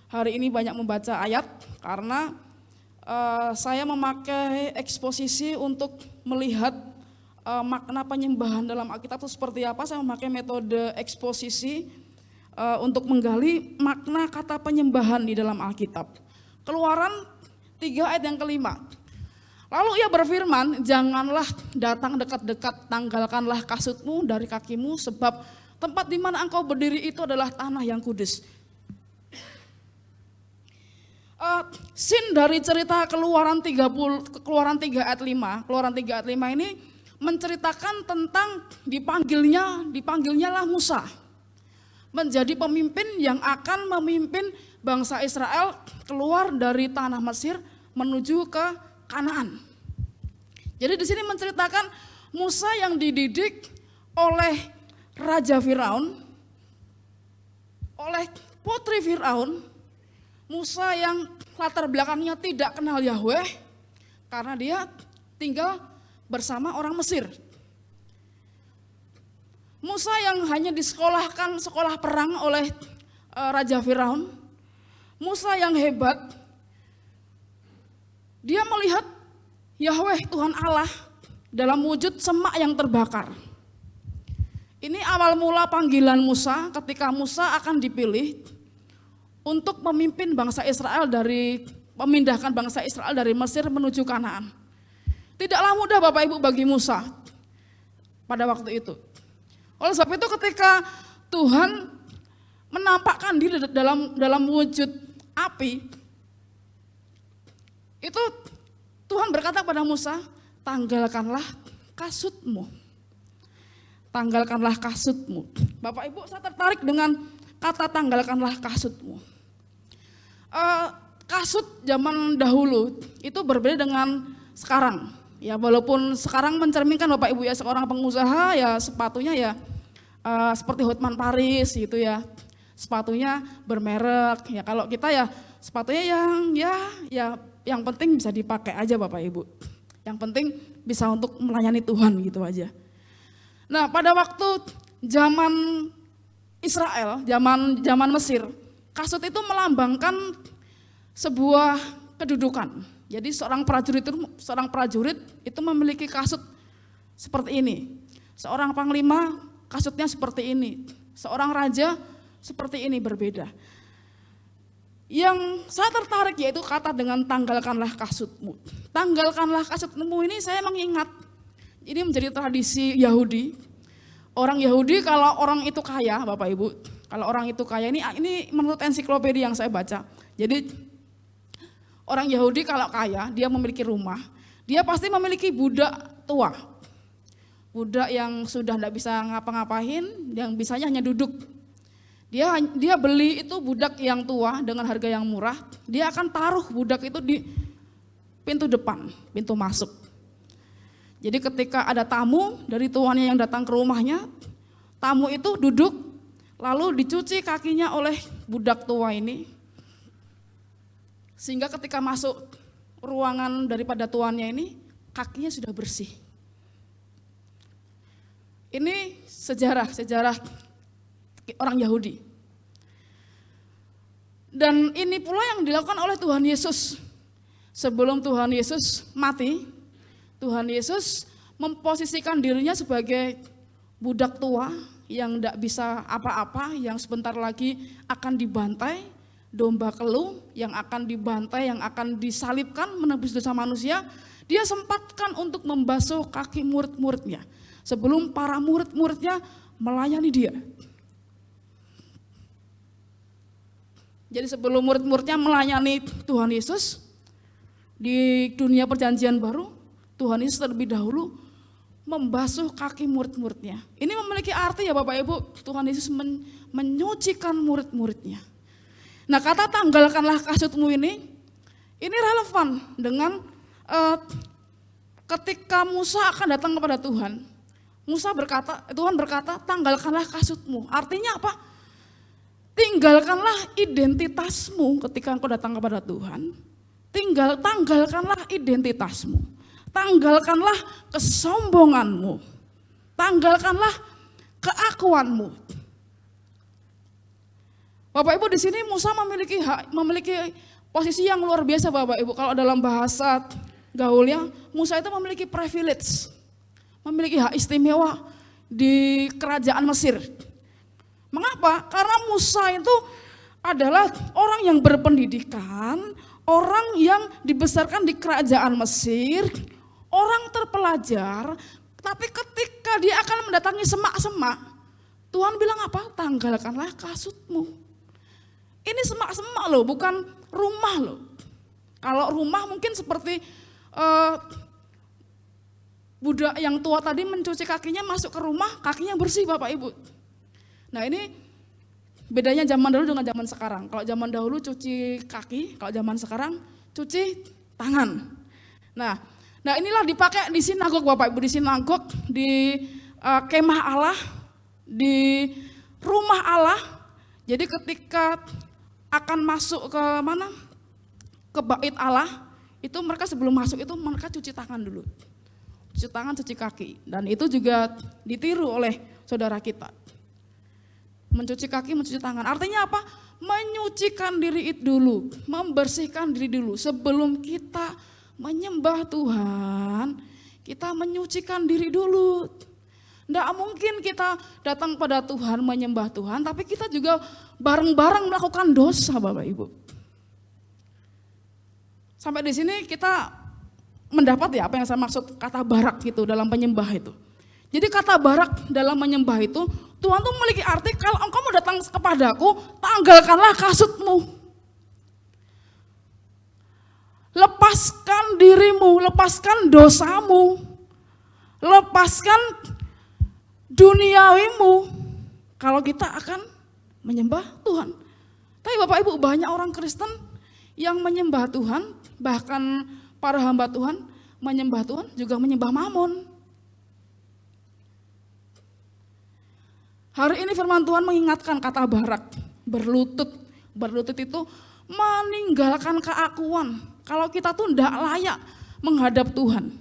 hari ini banyak membaca ayat karena saya memakai eksposisi untuk melihat makna penyembahan dalam Alkitab itu seperti apa. Saya memakai metode eksposisi untuk menggali makna kata penyembahan di dalam Alkitab. Keluaran 3 ayat yang kelima. Lalu ia berfirman, janganlah datang dekat-dekat, tanggalkanlah kasutmu dari kakimu, sebab tempat di mana engkau berdiri itu adalah tanah yang kudus. Scene dari cerita Keluaran 3 ayat 5, Keluaran 3 ayat 5 ini menceritakan tentang dipanggilnya lah Musa menjadi pemimpin yang akan memimpin bangsa Israel keluar dari tanah Mesir menuju ke Kanaan. Jadi di sini menceritakan Musa yang dididik oleh Raja Firaun, oleh putri Firaun. Musa yang latar belakangnya tidak kenal Yahweh karena dia tinggal bersama orang Mesir. Musa yang hanya disekolahkan sekolah perang oleh Raja Firaun. Musa yang hebat. Dia melihat Yahweh Tuhan Allah dalam wujud semak yang terbakar. Ini awal mula panggilan Musa ketika Musa akan dipilih untuk memimpin bangsa Israel memindahkan bangsa Israel dari Mesir menuju Kanaan. Tidaklah mudah Bapak Ibu bagi Musa pada waktu itu. Oleh sebab itu ketika Tuhan menampakkan diri dalam wujud api, itu Tuhan berkata pada Musa, tanggalkanlah kasutmu. Tanggalkanlah kasutmu. Bapak Ibu, saya tertarik dengan kata tanggalkanlah kasutmu. Kasut zaman dahulu itu berbeda dengan sekarang. Ya, walaupun sekarang mencerminkan Bapak Ibu ya seorang pengusaha ya sepatunya ya seperti Hotman Paris gitu ya. Sepatunya bermerek. Ya kalau kita ya sepatunya yang penting bisa dipakai aja Bapak Ibu. Yang penting bisa untuk melayani Tuhan gitu aja. Nah, pada waktu zaman Israel, zaman Mesir, kasut itu melambangkan sebuah kedudukan. Jadi seorang prajurit itu memiliki kasut seperti ini. Seorang panglima kasutnya seperti ini. Seorang raja seperti ini, berbeda. Yang saya tertarik yaitu kata dengan tanggalkanlah kasutmu. Tanggalkanlah kasutmu ini saya mengingat ini menjadi tradisi Yahudi. Orang Yahudi kalau orang itu kaya, Bapak Ibu, kalau orang itu kaya ini menurut ensiklopedia yang saya baca. Jadi Orang Yahudi kalau kaya, dia memiliki rumah, dia pasti memiliki budak tua. Budak yang sudah tidak bisa ngapa-ngapain, yang bisanya hanya duduk. Dia beli itu budak yang tua dengan harga yang murah, dia akan taruh budak itu di pintu depan, pintu masuk. Jadi ketika ada tamu dari tuannya yang datang ke rumahnya, tamu itu duduk, lalu dicuci kakinya oleh budak tua ini. Sehingga ketika masuk ruangan daripada tuannya ini, kakinya sudah bersih. Ini sejarah orang Yahudi. Dan ini pula yang dilakukan oleh Tuhan Yesus. Sebelum Tuhan Yesus mati, Tuhan Yesus memposisikan dirinya sebagai budak tua yang tidak bisa apa-apa, yang sebentar lagi akan dibantai, domba keluh yang akan dibantai, yang akan disalibkan menebus dosa manusia. Dia sempatkan untuk membasuh kaki murid-muridnya sebelum para murid-muridnya melayani dia. Jadi sebelum murid-muridnya melayani Tuhan Yesus di dunia perjanjian baru, Tuhan Yesus terlebih dahulu membasuh kaki murid-muridnya. Ini memiliki arti ya Bapak Ibu, Tuhan Yesus menyucikan murid-muridnya. Nah, kata tanggalkanlah kasutmu ini relevan dengan ketika Musa akan datang kepada Tuhan. Tuhan berkata, tanggalkanlah kasutmu. Artinya apa? Tinggalkanlah identitasmu ketika engkau datang kepada Tuhan. Tanggalkanlah identitasmu. Tanggalkanlah kesombonganmu. Tanggalkanlah keakuanmu. Bapak Ibu, di sini Musa memiliki posisi yang luar biasa Bapak Ibu. Kalau dalam bahasa gaulnya, Musa itu memiliki privilege, memiliki hak istimewa di kerajaan Mesir. Mengapa? Karena Musa itu adalah orang yang berpendidikan, orang yang dibesarkan di kerajaan Mesir, orang terpelajar, tapi ketika dia akan mendatangi semak-semak, Tuhan bilang apa? Tanggalkanlah kasutmu. Ini semak-semak loh, bukan rumah loh. Kalau rumah mungkin seperti budak yang tua tadi mencuci kakinya, masuk ke rumah, kakinya bersih Bapak Ibu. Nah ini bedanya zaman dahulu dengan zaman sekarang. Kalau zaman dahulu cuci kaki, kalau zaman sekarang cuci tangan. Nah inilah dipakai di sinagog Bapak Ibu, di sinagog, di kemah Allah, di rumah Allah. Jadi ketika akan masuk ke mana? Ke bait Allah, itu mereka sebelum masuk itu mereka cuci tangan dulu. Cuci tangan, cuci kaki. Dan itu juga ditiru oleh saudara kita. Mencuci kaki, mencuci tangan. Artinya apa? Menyucikan diri itu dulu, membersihkan diri dulu. Sebelum kita menyembah Tuhan, kita menyucikan diri dulu. Tidak mungkin kita datang pada Tuhan, menyembah Tuhan, tapi kita juga bareng-bareng melakukan dosa Bapak Ibu. Sampai di sini kita mendapat ya apa yang saya maksud kata barak gitu dalam penyembah itu. Jadi kata barak dalam menyembah itu, Tuhan tuh memiliki arti kalau engkau mau datang kepadaku, tanggalkanlah kasutmu. Lepaskan dirimu, lepaskan dosamu, lepaskan duniawimu kalau kita akan menyembah Tuhan. Tapi Bapak Ibu, banyak orang Kristen yang menyembah Tuhan, bahkan para hamba Tuhan menyembah Tuhan juga menyembah mamon. Hari ini firman Tuhan mengingatkan kata barak, berlutut. Berlutut itu meninggalkan keakuan. Kalau kita tuh tidak layak menghadap Tuhan.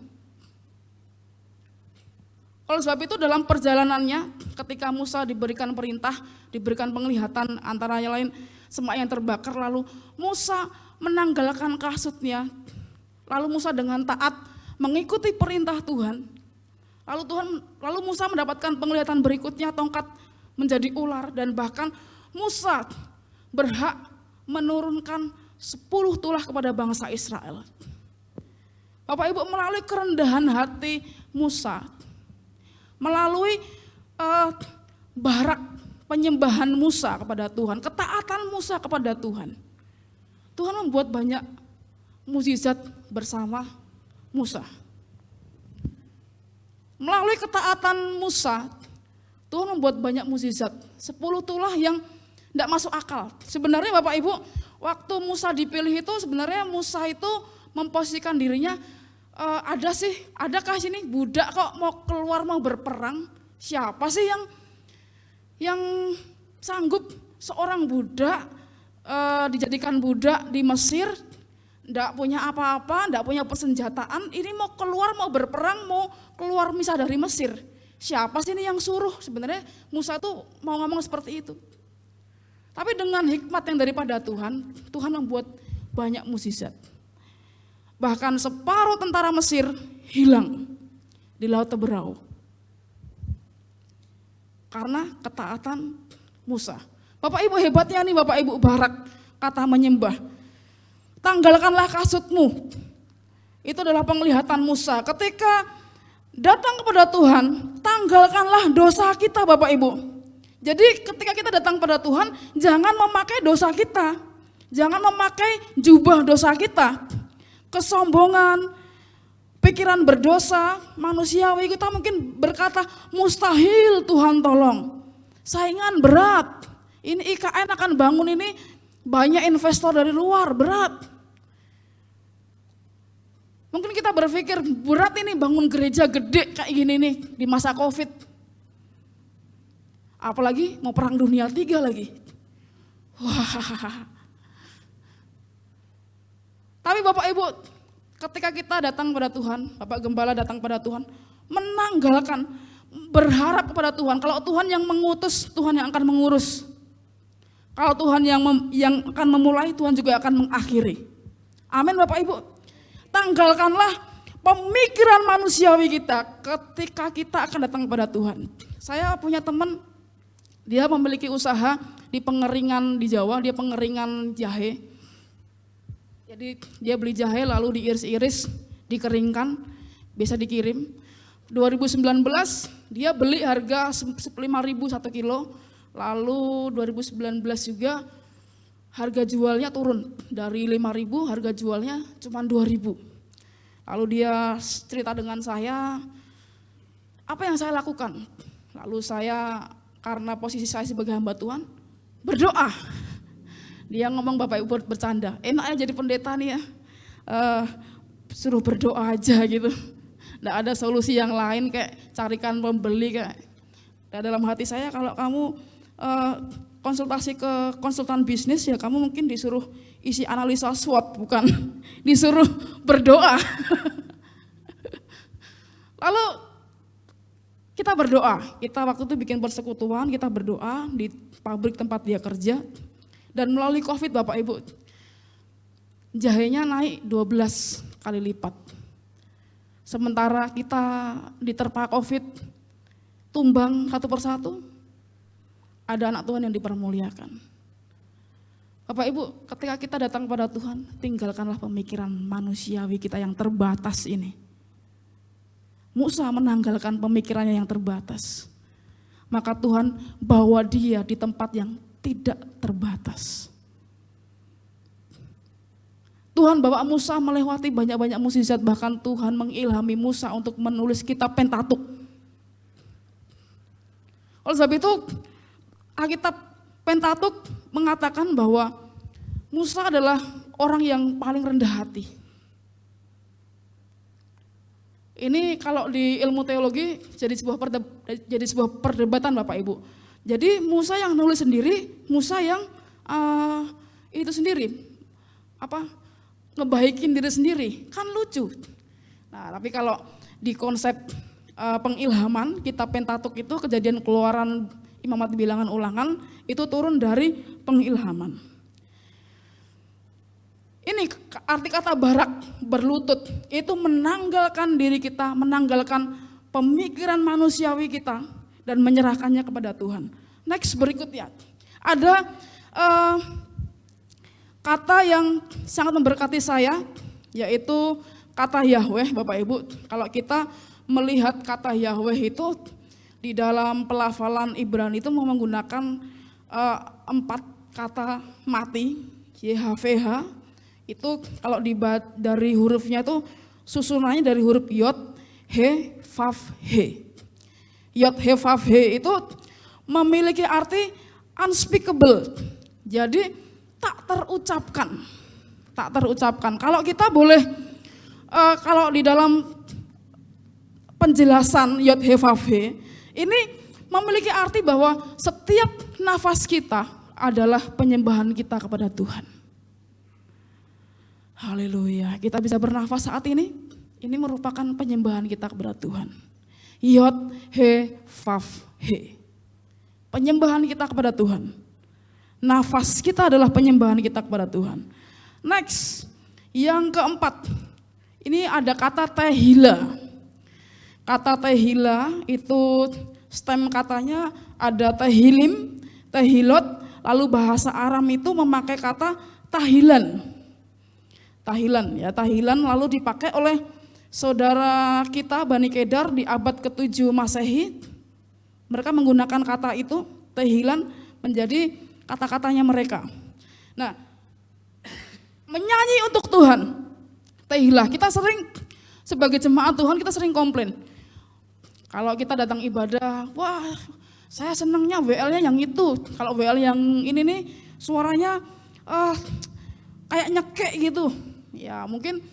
Oleh sebab itu dalam perjalanannya ketika Musa diberikan perintah, diberikan penglihatan antara yang lain semak yang terbakar, lalu Musa menanggalkan kasutnya. Lalu Musa dengan taat mengikuti perintah Tuhan. Lalu Musa mendapatkan penglihatan berikutnya, tongkat menjadi ular, dan bahkan Musa berhak menurunkan 10 tulah kepada bangsa Israel. Bapak Ibu, melalui kerendahan hati Musa, melalui barak penyembahan Musa kepada Tuhan, ketaatan Musa kepada Tuhan, Tuhan membuat banyak mukjizat bersama Musa. Melalui ketaatan Musa, Tuhan membuat banyak mukjizat. 10 tulah yang tidak masuk akal. Sebenarnya Bapak Ibu, waktu Musa dipilih itu sebenarnya Musa itu memposisikan dirinya, adakah sini budak kok mau keluar mau berperang? Siapa sih yang sanggup seorang budak dijadikan budak di Mesir, tidak punya apa-apa, tidak punya persenjataan, ini mau keluar mau berperang, mau keluar misah dari Mesir. Siapa sih ini yang suruh? Sebenarnya Musa tuh mau ngomong seperti itu. Tapi dengan hikmat yang daripada Tuhan, Tuhan membuat banyak mukjizat. Bahkan separuh tentara Mesir hilang di Laut Teberau. Karena ketaatan Musa. Bapak Ibu hebatnya nih Bapak Ibu Barak, kata menyembah. Tanggalkanlah kasutmu. Itu adalah penglihatan Musa. Ketika datang kepada Tuhan, tanggalkanlah dosa kita Bapak Ibu. Jadi ketika kita datang pada Tuhan, jangan memakai dosa kita. Jangan memakai jubah dosa kita. Kesombongan, pikiran berdosa, manusiawi, kita mungkin berkata, mustahil Tuhan tolong. Saingan berat. Ini IKN akan bangun ini, banyak investor dari luar, berat. Mungkin kita berpikir berat ini bangun gereja gede kayak gini nih di masa Covid. Apalagi mau perang dunia 3 lagi. Wah. Tapi Bapak Ibu, ketika kita datang pada Tuhan, Bapak Gembala datang pada Tuhan, menanggalkan, berharap kepada Tuhan. Kalau Tuhan yang mengutus, Tuhan yang akan mengurus. Kalau Tuhan yang akan memulai, Tuhan juga akan mengakhiri. Amin Bapak Ibu. Tanggalkanlah pemikiran manusiawi kita ketika kita akan datang kepada Tuhan. Saya punya teman, dia memiliki usaha di pengeringan di Jawa, dia pengeringan jahe. Jadi dia beli jahe lalu diiris-iris, dikeringkan, bisa dikirim. 2019 dia beli harga 5.000 1 kilo, lalu 2019 juga harga jualnya turun dari 5.000, harga jualnya cuma 2.000. Lalu dia cerita dengan saya, apa yang saya lakukan? Lalu saya, karena posisi saya sebagai hamba Tuhan, berdoa. Dia ngomong Bapak Ibu bercanda, enaknya jadi pendeta nih ya, suruh berdoa aja gitu. Nggak ada solusi yang lain kayak carikan pembeli kayak. Dan dalam hati saya, kalau kamu konsultasi ke konsultan bisnis ya kamu mungkin disuruh isi analisa SWOT, bukan disuruh berdoa. Lalu kita berdoa, kita waktu itu bikin persekutuan, kita berdoa di pabrik tempat dia kerja, dan melalui Covid Bapak Ibu, jahenya naik 12 kali lipat. Sementara kita diterpa Covid, tumbang satu persatu, ada anak Tuhan yang dipermuliakan. Bapak Ibu, ketika kita datang pada Tuhan, tinggalkanlah pemikiran manusiawi kita yang terbatas ini. Musa menanggalkan pemikirannya yang terbatas. Maka Tuhan bawa dia di tempat yang tidak terbatas. Tuhan bawa Musa melewati banyak-banyak mukjizat, bahkan Tuhan mengilhami Musa untuk menulis kitab Pentatuk. Oleh sebab itu, Alkitab Pentatuk mengatakan bahwa Musa adalah orang yang paling rendah hati. Ini kalau di ilmu teologi jadi sebuah perdebatan Bapak Ibu. Jadi Musa yang nulis sendiri, Musa yang itu sendiri, ngebaikin diri sendiri, kan lucu. Nah, tapi kalau di konsep pengilhaman, kitab Pentatuk itu Kejadian, Keluaran, Imamat, Bilangan, Ulangan, itu turun dari pengilhaman. Ini arti kata barak, berlutut, itu menanggalkan diri kita, menanggalkan pemikiran manusiawi kita, dan menyerahkannya kepada Tuhan. Next, berikutnya, ada kata yang sangat memberkati saya, yaitu kata Yahweh, Bapak Ibu. Kalau kita melihat kata Yahweh itu di dalam pelafalan Ibrani itu menggunakan 4 kata mati, YHVH, Itu kalau dari hurufnya itu susunannya dari huruf yod, he, vav, he. Yod, he, vav, he itu memiliki arti unspeakable. Jadi tak terucapkan. Tak terucapkan. Kalau kita boleh, kalau di dalam penjelasan yod, he, vav, he, ini memiliki arti bahwa setiap nafas kita adalah penyembahan kita kepada Tuhan. Haleluya, kita bisa bernafas saat ini merupakan penyembahan kita kepada Tuhan. Yod, he, vav, he. Penyembahan kita kepada Tuhan. Nafas kita adalah penyembahan kita kepada Tuhan. Next, yang keempat, ini ada kata tehila. Kata tehila itu stem katanya ada tehilim, tehilot, lalu bahasa Aram itu memakai kata tahilan. Tahilan ya, tahilan lalu dipakai oleh saudara kita Bani Kedar di abad ke-7 Masehi. Mereka menggunakan kata itu, tahilan, menjadi kata-katanya mereka. Nah, menyanyi untuk Tuhan, tahilah. Kita sering sebagai jemaat Tuhan kita sering komplain. Kalau kita datang ibadah, wah saya senangnya WL-nya yang itu. Kalau WL yang ini nih suaranya kayak nyekek gitu. Ya mungkin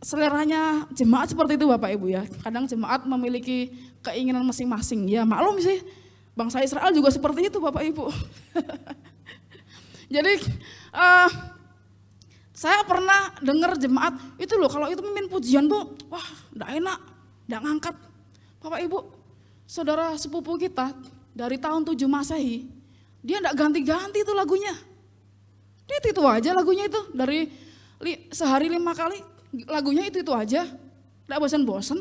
seleranya jemaat seperti itu Bapak Ibu ya. Kadang jemaat memiliki keinginan masing-masing. Ya maklum sih, bangsa Israel juga seperti itu Bapak Ibu. Jadi saya pernah dengar jemaat itu loh, kalau itu mimpin pujian tuh, wah enggak enak, enggak ngangkat. Bapak Ibu, saudara sepupu kita dari tahun 7 Masehi, dia enggak ganti-ganti itu lagunya. Itu aja lagunya itu, dari sehari 5 kali lagunya itu aja, enggak bosan-bosan.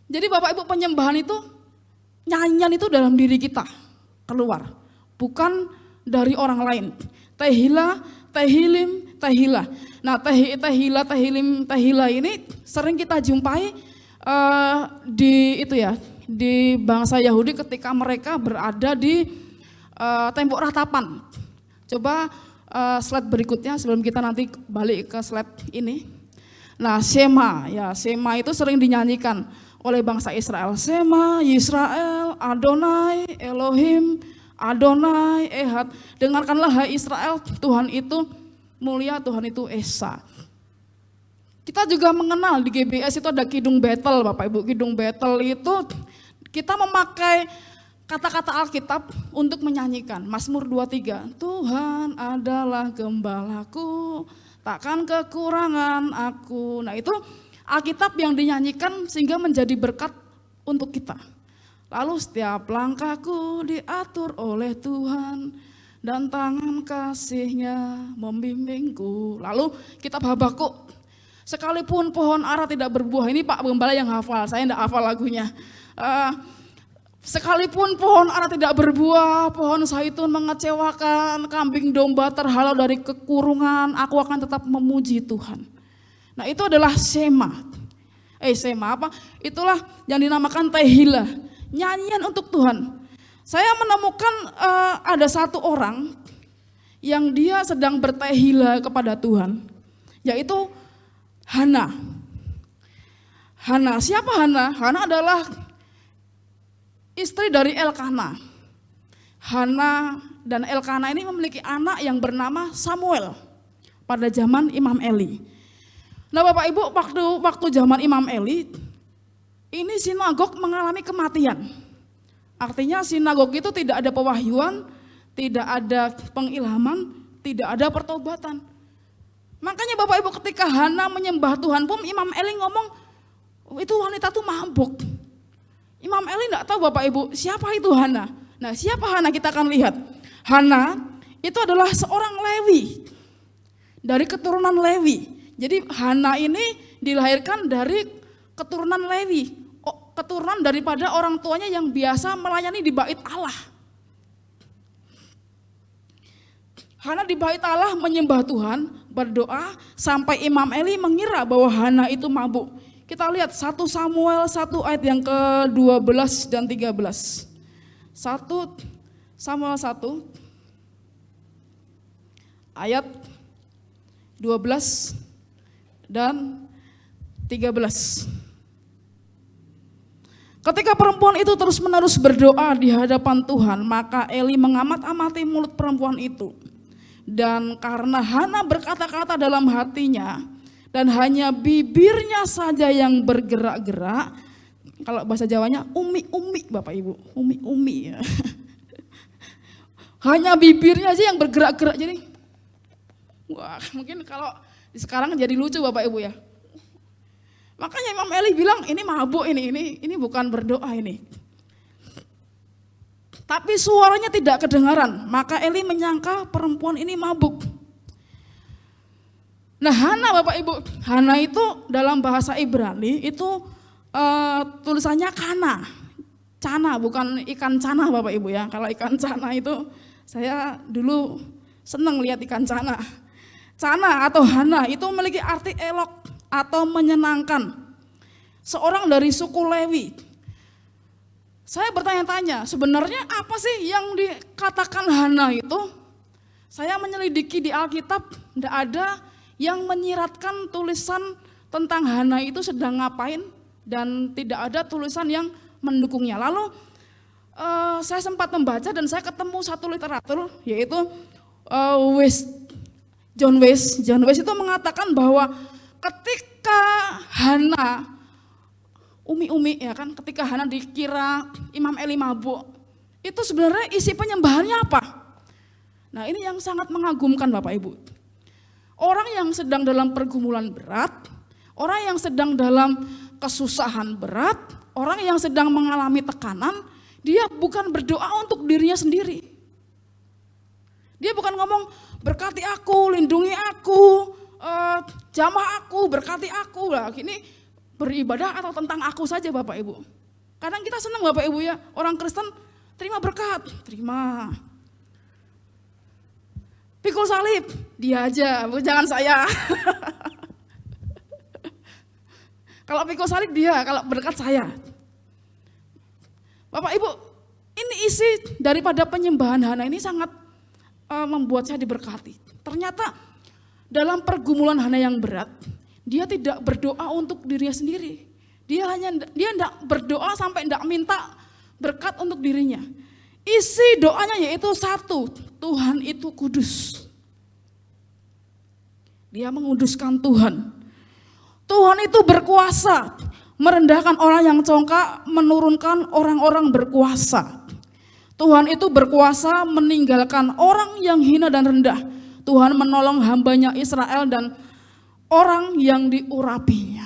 Jadi Bapak Ibu, penyembahan itu, nyanyian itu dalam diri kita keluar, bukan dari orang lain. Tehila, tehilim, tehila. Nah, tehila, tehilim, tehila ini sering kita jumpai di itu ya, di bangsa Yahudi ketika mereka berada di tembok ratapan. Coba slide berikutnya sebelum kita nanti balik ke slide ini. Nah, Shema ya, Shema itu sering dinyanyikan oleh bangsa Israel. Shema Yisrael, Adonai Elohim, Adonai Ehad. Dengarkanlah hai Israel, Tuhan itu mulia, Tuhan itu esa. Kita juga mengenal di GBS itu ada Kidung Battle Bapak Ibu. Kidung Battle itu kita memakai kata-kata Alkitab untuk menyanyikan. Mazmur 23, Tuhan adalah gembalaku, takkan kekurangan aku. Nah itu Alkitab yang dinyanyikan sehingga menjadi berkat untuk kita. Lalu setiap langkahku diatur oleh Tuhan dan tangan kasih-Nya membimbingku. Lalu kitab Habakuk, sekalipun pohon ara tidak berbuah, ini Pak Gembala yang hafal, saya tidak hafal lagunya. Sekalipun pohon ara tidak berbuah, pohon zaitun mengecewakan, kambing domba terhalau dari kekurungan, aku akan tetap memuji Tuhan. Nah itu adalah Shema. Shema apa? Itulah yang dinamakan tehila, nyanyian untuk Tuhan. Saya menemukan ada satu orang yang dia sedang bertehila kepada Tuhan, yaitu Hana. Hana, siapa Hana? Hana adalah istri dari Elkana. Hana dan Elkana ini memiliki anak yang bernama Samuel pada zaman Imam Eli. Nah Bapak Ibu, waktu zaman Imam Eli, ini sinagog mengalami kematian. Artinya sinagog itu tidak ada pewahyuan, tidak ada pengilhaman, tidak ada pertobatan. Makanya Bapak Ibu ketika Hana menyembah Tuhan pun Imam Eli ngomong, itu wanita tuh mabuk. Imam Eli enggak tahu Bapak Ibu siapa itu Hana. Nah siapa Hana kita akan lihat. Hana itu adalah seorang Lewi, dari keturunan Lewi. Jadi Hana ini dilahirkan dari keturunan Lewi. Keturunan daripada orang tuanya yang biasa melayani di bait Allah. Hana di bait Allah menyembah Tuhan, berdoa sampai Imam Eli mengira bahwa Hana itu mabuk. Kita lihat 1 Samuel 1 ayat yang ke-12 dan 13. 1 Samuel 1 ayat 12 dan 13. Ketika perempuan itu terus-menerus berdoa di hadapan Tuhan, maka Eli mengamat-amati mulut perempuan itu. Dan karena Hana berkata-kata dalam hatinya, dan hanya bibirnya saja yang bergerak-gerak, kalau bahasa Jawanya umi-umi Bapak Ibu, umi-umi ya. Hanya bibirnya aja yang bergerak-gerak, jadi wah mungkin kalau sekarang jadi lucu Bapak Ibu ya. Makanya Imam Eli bilang ini mabuk, ini bukan berdoa ini. Tapi suaranya tidak kedengaran, maka Eli menyangka perempuan ini mabuk. Nah Hana Bapak Ibu, Hana itu dalam bahasa Ibrani itu tulisannya kana, cana bukan ikan cana Bapak Ibu ya. Kalau ikan cana itu saya dulu senang lihat ikan cana. Cana atau Hana itu memiliki arti elok atau menyenangkan. Seorang dari suku Lewi. Saya bertanya-tanya, sebenarnya apa sih yang dikatakan Hana itu? Saya menyelidiki di Alkitab, tidak ada yang menyiratkan tulisan tentang Hana itu sedang ngapain, dan tidak ada tulisan yang mendukungnya. Lalu saya sempat membaca dan saya ketemu satu literatur, yaitu John Weiss itu mengatakan bahwa ketika Hana umi-umi ya kan, ketika Hana dikira Imam Eli mabuk, itu sebenarnya isi penyembahannya apa? Nah ini yang sangat mengagumkan Bapak Ibu. Orang yang sedang dalam pergumulan berat, orang yang sedang dalam kesusahan berat, orang yang sedang mengalami tekanan, dia bukan berdoa untuk dirinya sendiri. Dia bukan ngomong berkati aku, lindungi aku, jamah aku, berkati aku. Lah ini beribadah atau tentang aku saja Bapak Ibu. Kadang kita senang Bapak Ibu ya, orang Kristen terima berkat, terima. Pikul salib, dia aja, jangan saya. Kalau pikul salib dia, kalau berkat saya. Bapak Ibu, ini isi daripada penyembahan Hana ini sangat membuat saya diberkati. Ternyata dalam pergumulan Hana yang berat, dia tidak berdoa untuk dirinya sendiri. Dia tidak berdoa sampai tidak minta berkat untuk dirinya. Isi doanya yaitu satu, Tuhan itu kudus. Dia menguduskan Tuhan. Tuhan itu berkuasa, merendahkan orang yang congkak, menurunkan orang-orang berkuasa. Tuhan itu berkuasa meninggalkan orang yang hina dan rendah. Tuhan menolong hambanya Israel dan orang yang diurapinya.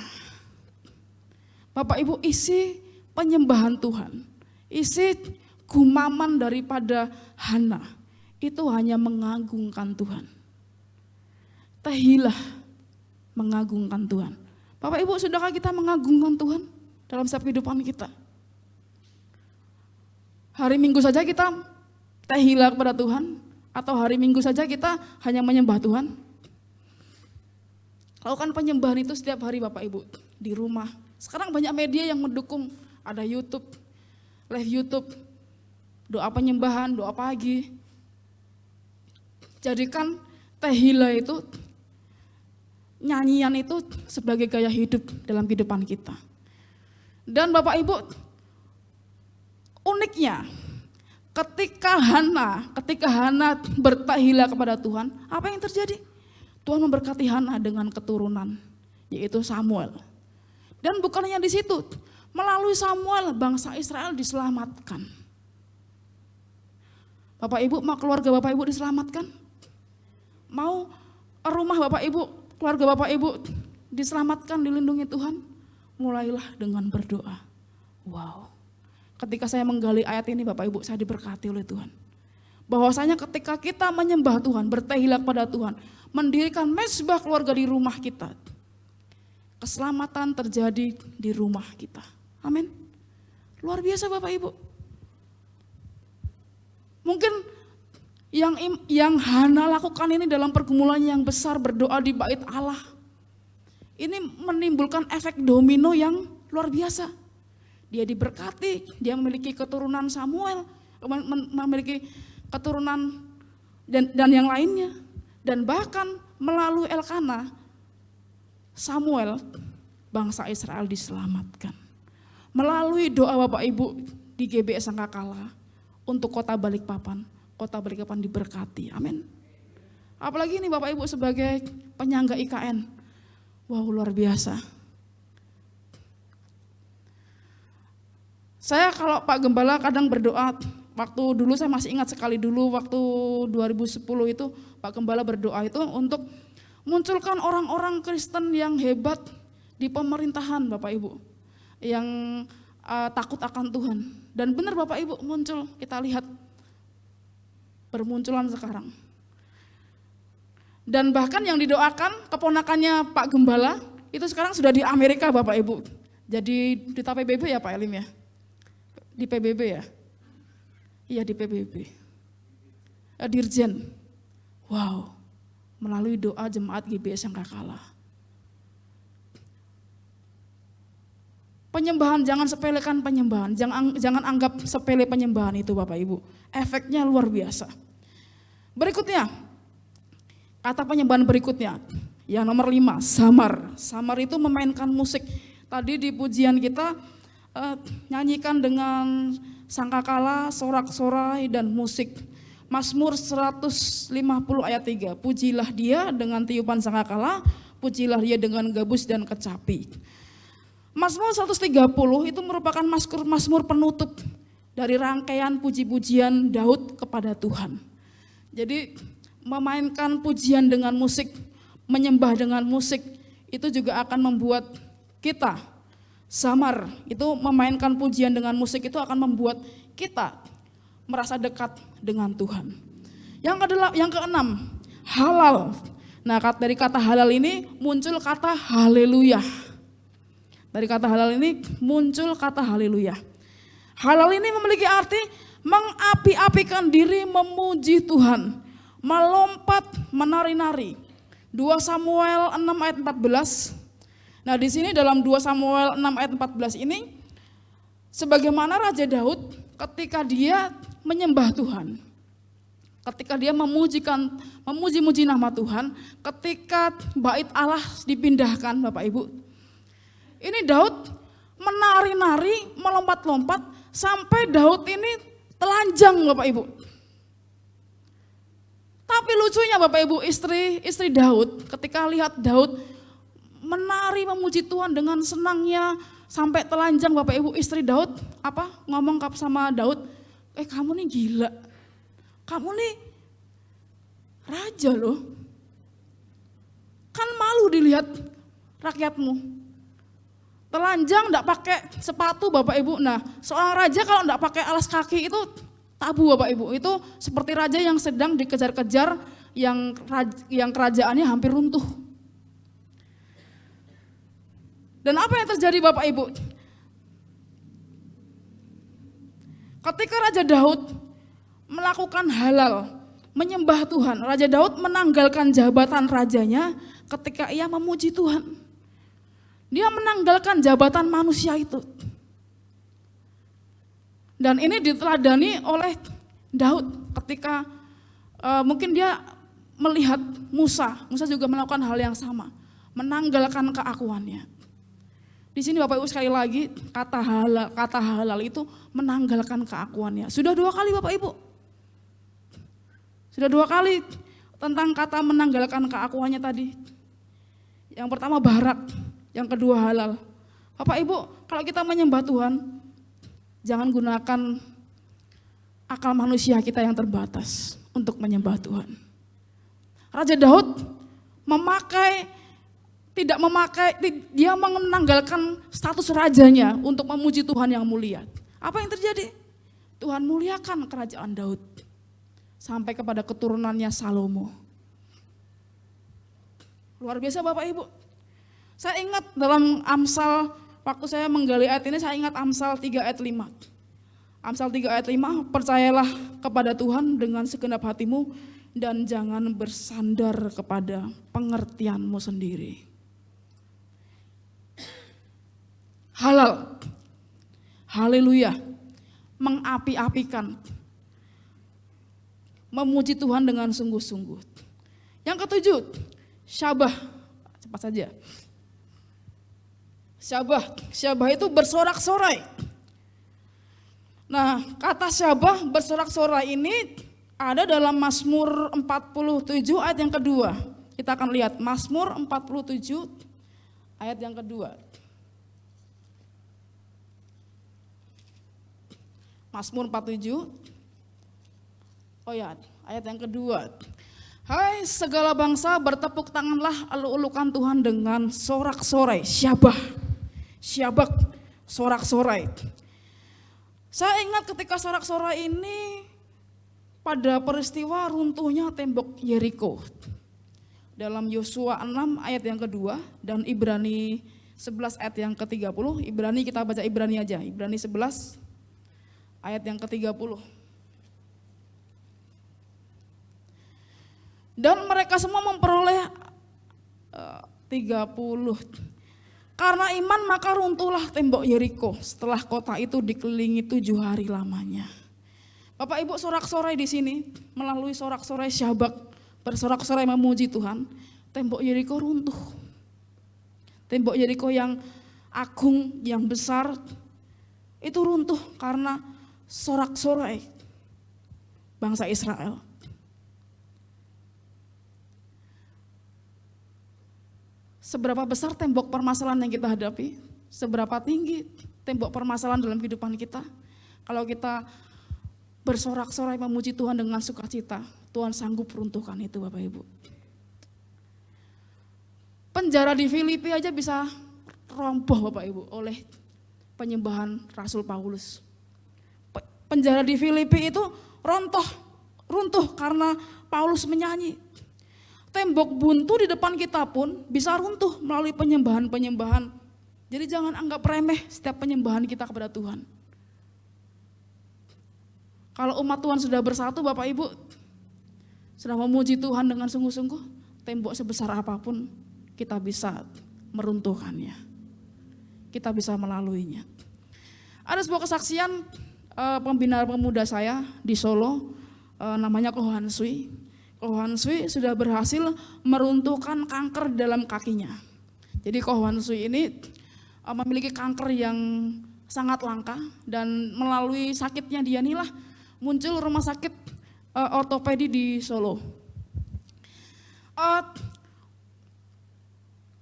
Bapak Ibu, isi penyembahan Tuhan, isi gumaman daripada Hana itu hanya mengagungkan Tuhan. Tehilah mengagungkan Tuhan. Bapak Ibu, sudahkah kita mengagungkan Tuhan dalam setiap kehidupan kita? Hari Minggu saja kita tehilah kepada Tuhan, atau hari Minggu saja kita hanya menyembah Tuhan? Lakukan penyembahan itu setiap hari Bapak Ibu, di rumah. Sekarang banyak media yang mendukung, ada YouTube, live YouTube, doa penyembahan, doa pagi. Jadikan tehila itu, nyanyian itu sebagai gaya hidup dalam kehidupan kita. Dan Bapak Ibu, uniknya ketika Hana bertahila kepada Tuhan, apa yang terjadi? Tuhan memberkati Hana dengan keturunan, yaitu Samuel. Dan bukan hanya di situ, melalui Samuel bangsa Israel diselamatkan. Bapak Ibu, mau keluarga Bapak Ibu diselamatkan? Mau rumah Bapak Ibu, keluarga Bapak Ibu diselamatkan, dilindungi Tuhan? Mulailah dengan berdoa. Wow. Ketika saya menggali ayat ini Bapak Ibu, saya diberkati oleh Tuhan. Bahwasanya ketika kita menyembah Tuhan, bertahila kepada Tuhan, mendirikan mezbah keluarga di rumah kita, keselamatan terjadi di rumah kita. Amin. Luar biasa Bapak Ibu. Mungkin yang Hana lakukan ini dalam pergumulan yang besar, berdoa di bait Allah, ini menimbulkan efek domino yang luar biasa. Dia diberkati, dia memiliki keturunan Samuel, memiliki keturunan dan yang lainnya. Dan bahkan melalui Elkana, Samuel, bangsa Israel diselamatkan. Melalui doa Bapak Ibu di GBS Sangkakala untuk kota Balikpapan diberkati. Amin. Apalagi ini Bapak Ibu sebagai penyangga IKN. Wow, luar biasa. Saya kalau Pak Gembala kadang berdoa, waktu dulu saya masih ingat sekali dulu waktu 2010 itu Pak Gembala berdoa itu untuk munculkan orang-orang Kristen yang hebat di pemerintahan Bapak Ibu, yang takut akan Tuhan. Dan benar Bapak Ibu muncul, kita lihat bermunculan sekarang. Dan bahkan yang didoakan keponakannya Pak Gembala itu sekarang sudah di Amerika Bapak Ibu. Jadi di PBB ya Pak Elim ya? Di PBB ya? Iya di PBB. Dirjen. Wow, melalui doa jemaat GBS Sangkakala. Penyembahan, jangan sepelekan penyembahan, jangan anggap sepele penyembahan itu Bapak Ibu. Efeknya luar biasa. Berikutnya, kata penyembahan berikutnya, yang nomor 5, samar. Samar itu memainkan musik. Tadi di pujian kita nyanyikan dengan sangkakala, sorak-sorai dan musik. Mazmur 150 ayat 3, pujilah dia dengan tiupan sangkakala, pujilah dia dengan gabus dan kecapi. Mazmur 130 itu merupakan mazmur penutup dari rangkaian puji-pujian Daud kepada Tuhan. Jadi memainkan pujian dengan musik, menyembah dengan musik, itu juga akan membuat kita samar. Itu memainkan pujian dengan musik itu akan membuat kita merasa dekat dengan Tuhan. Yang keenam, halal. Nah, dari kata halal ini muncul kata haleluya. Dari kata halal ini muncul kata haleluya. Halal ini memiliki arti mengapi-apikan diri memuji Tuhan, melompat, menari-nari. 2 Samuel 6 ayat 14. Nah, di sini dalam 2 Samuel 6 ayat 14 ini sebagaimana Raja Daud ketika dia menyembah Tuhan, ketika dia memuji-muji nama Tuhan, ketika bait Allah dipindahkan Bapak Ibu. Ini Daud menari-nari, melompat-lompat, sampai Daud ini telanjang Bapak Ibu. Tapi lucunya Bapak Ibu, istri Daud ketika lihat Daud menari memuji Tuhan dengan senangnya sampai telanjang Bapak Ibu, istri Daud ngomong sama Daud, kamu nih gila, kamu nih raja loh, kan malu dilihat rakyatmu. Telanjang, enggak pakai sepatu Bapak Ibu. Nah, seorang raja kalau enggak pakai alas kaki itu tabu Bapak Ibu. Itu seperti raja yang sedang dikejar-kejar, yang kerajaannya hampir runtuh. Dan apa yang terjadi Bapak Ibu? Ketika Raja Daud melakukan halal, menyembah Tuhan, Raja Daud menanggalkan jabatan rajanya ketika ia memuji Tuhan. Dia menanggalkan jabatan manusia itu. Dan ini diteladani oleh Daud ketika mungkin dia melihat Musa juga melakukan hal yang sama, menanggalkan keakuannya. Di sini Bapak Ibu sekali lagi kata halal itu menanggalkan keakuannya. Sudah 2 kali Bapak Ibu. Sudah 2 kali tentang kata menanggalkan keakuannya tadi. Yang pertama barak, yang kedua halal. Bapak Ibu, kalau kita menyembah Tuhan, jangan gunakan akal manusia kita yang terbatas untuk menyembah Tuhan. Raja Daud dia menanggalkan status rajanya untuk memuji Tuhan yang mulia. Apa yang terjadi? Tuhan muliakan kerajaan Daud sampai kepada keturunannya Salomo. Luar biasa Bapak Ibu. Saya ingat dalam Amsal, waktu saya menggali ayat ini, saya ingat Amsal 3 ayat 5. Amsal 3 ayat 5, percayalah kepada Tuhan dengan segenap hatimu dan jangan bersandar kepada pengertianmu sendiri. Halal, haleluya, mengapi-apikan, memuji Tuhan dengan sungguh-sungguh. Yang ketujuh, syabah. Cepat saja. Syabah itu bersorak-sorai. Nah, kata syabah bersorak-sorai ini ada dalam Mazmur 47 ayat yang kedua. Kita akan lihat Mazmur 47 ayat yang kedua. Mazmur 47. Oh ya, ayat yang kedua. Hai segala bangsa, bertepuk tanganlah, elu-elukan Tuhan dengan sorak-sorai. Syabak, sorak-sorai. Saya ingat ketika sorak-sorai ini pada peristiwa runtuhnya tembok Yeriko. Dalam Yosua 6 ayat yang kedua dan Ibrani 11 ayat yang ke-30. Ibrani kita baca Ibrani aja. Ibrani 11 ayat yang ke-30. Dan mereka semua memperoleh 30. Karena iman maka runtuhlah tembok Yeriko setelah kota itu dikelilingi 7 hari lamanya. Bapak Ibu, sorak-sorai di sini melalui sorak-sorai syabak, bersorak-sorai memuji Tuhan, tembok Yeriko runtuh. Tembok Yeriko yang agung, yang besar itu runtuh karena sorak-sorai bangsa Israel. Seberapa besar tembok permasalahan yang kita hadapi, seberapa tinggi tembok permasalahan dalam kehidupan kita. Kalau kita bersorak-sorai memuji Tuhan dengan sukacita, Tuhan sanggup runtuhkan itu Bapak Ibu. Penjara di Filipi aja bisa roboh Bapak Ibu oleh penyembahan Rasul Paulus. Penjara di Filipi itu runtuh karena Paulus menyanyi. Tembok buntu di depan kita pun bisa runtuh melalui penyembahan-penyembahan. Jadi jangan anggap remeh setiap penyembahan kita kepada Tuhan. Kalau umat Tuhan sudah bersatu Bapak Ibu, sudah memuji Tuhan dengan sungguh-sungguh, tembok sebesar apapun kita bisa meruntuhkannya. Kita bisa melaluinya. Ada sebuah kesaksian pembina pemuda saya di Solo, namanya Ko Han Sui. Ko Han Sui sudah berhasil meruntuhkan kanker dalam kakinya. Jadi Ko Han Sui ini memiliki kanker yang sangat langka dan melalui sakitnya dia inilah muncul rumah sakit ortopedi di Solo.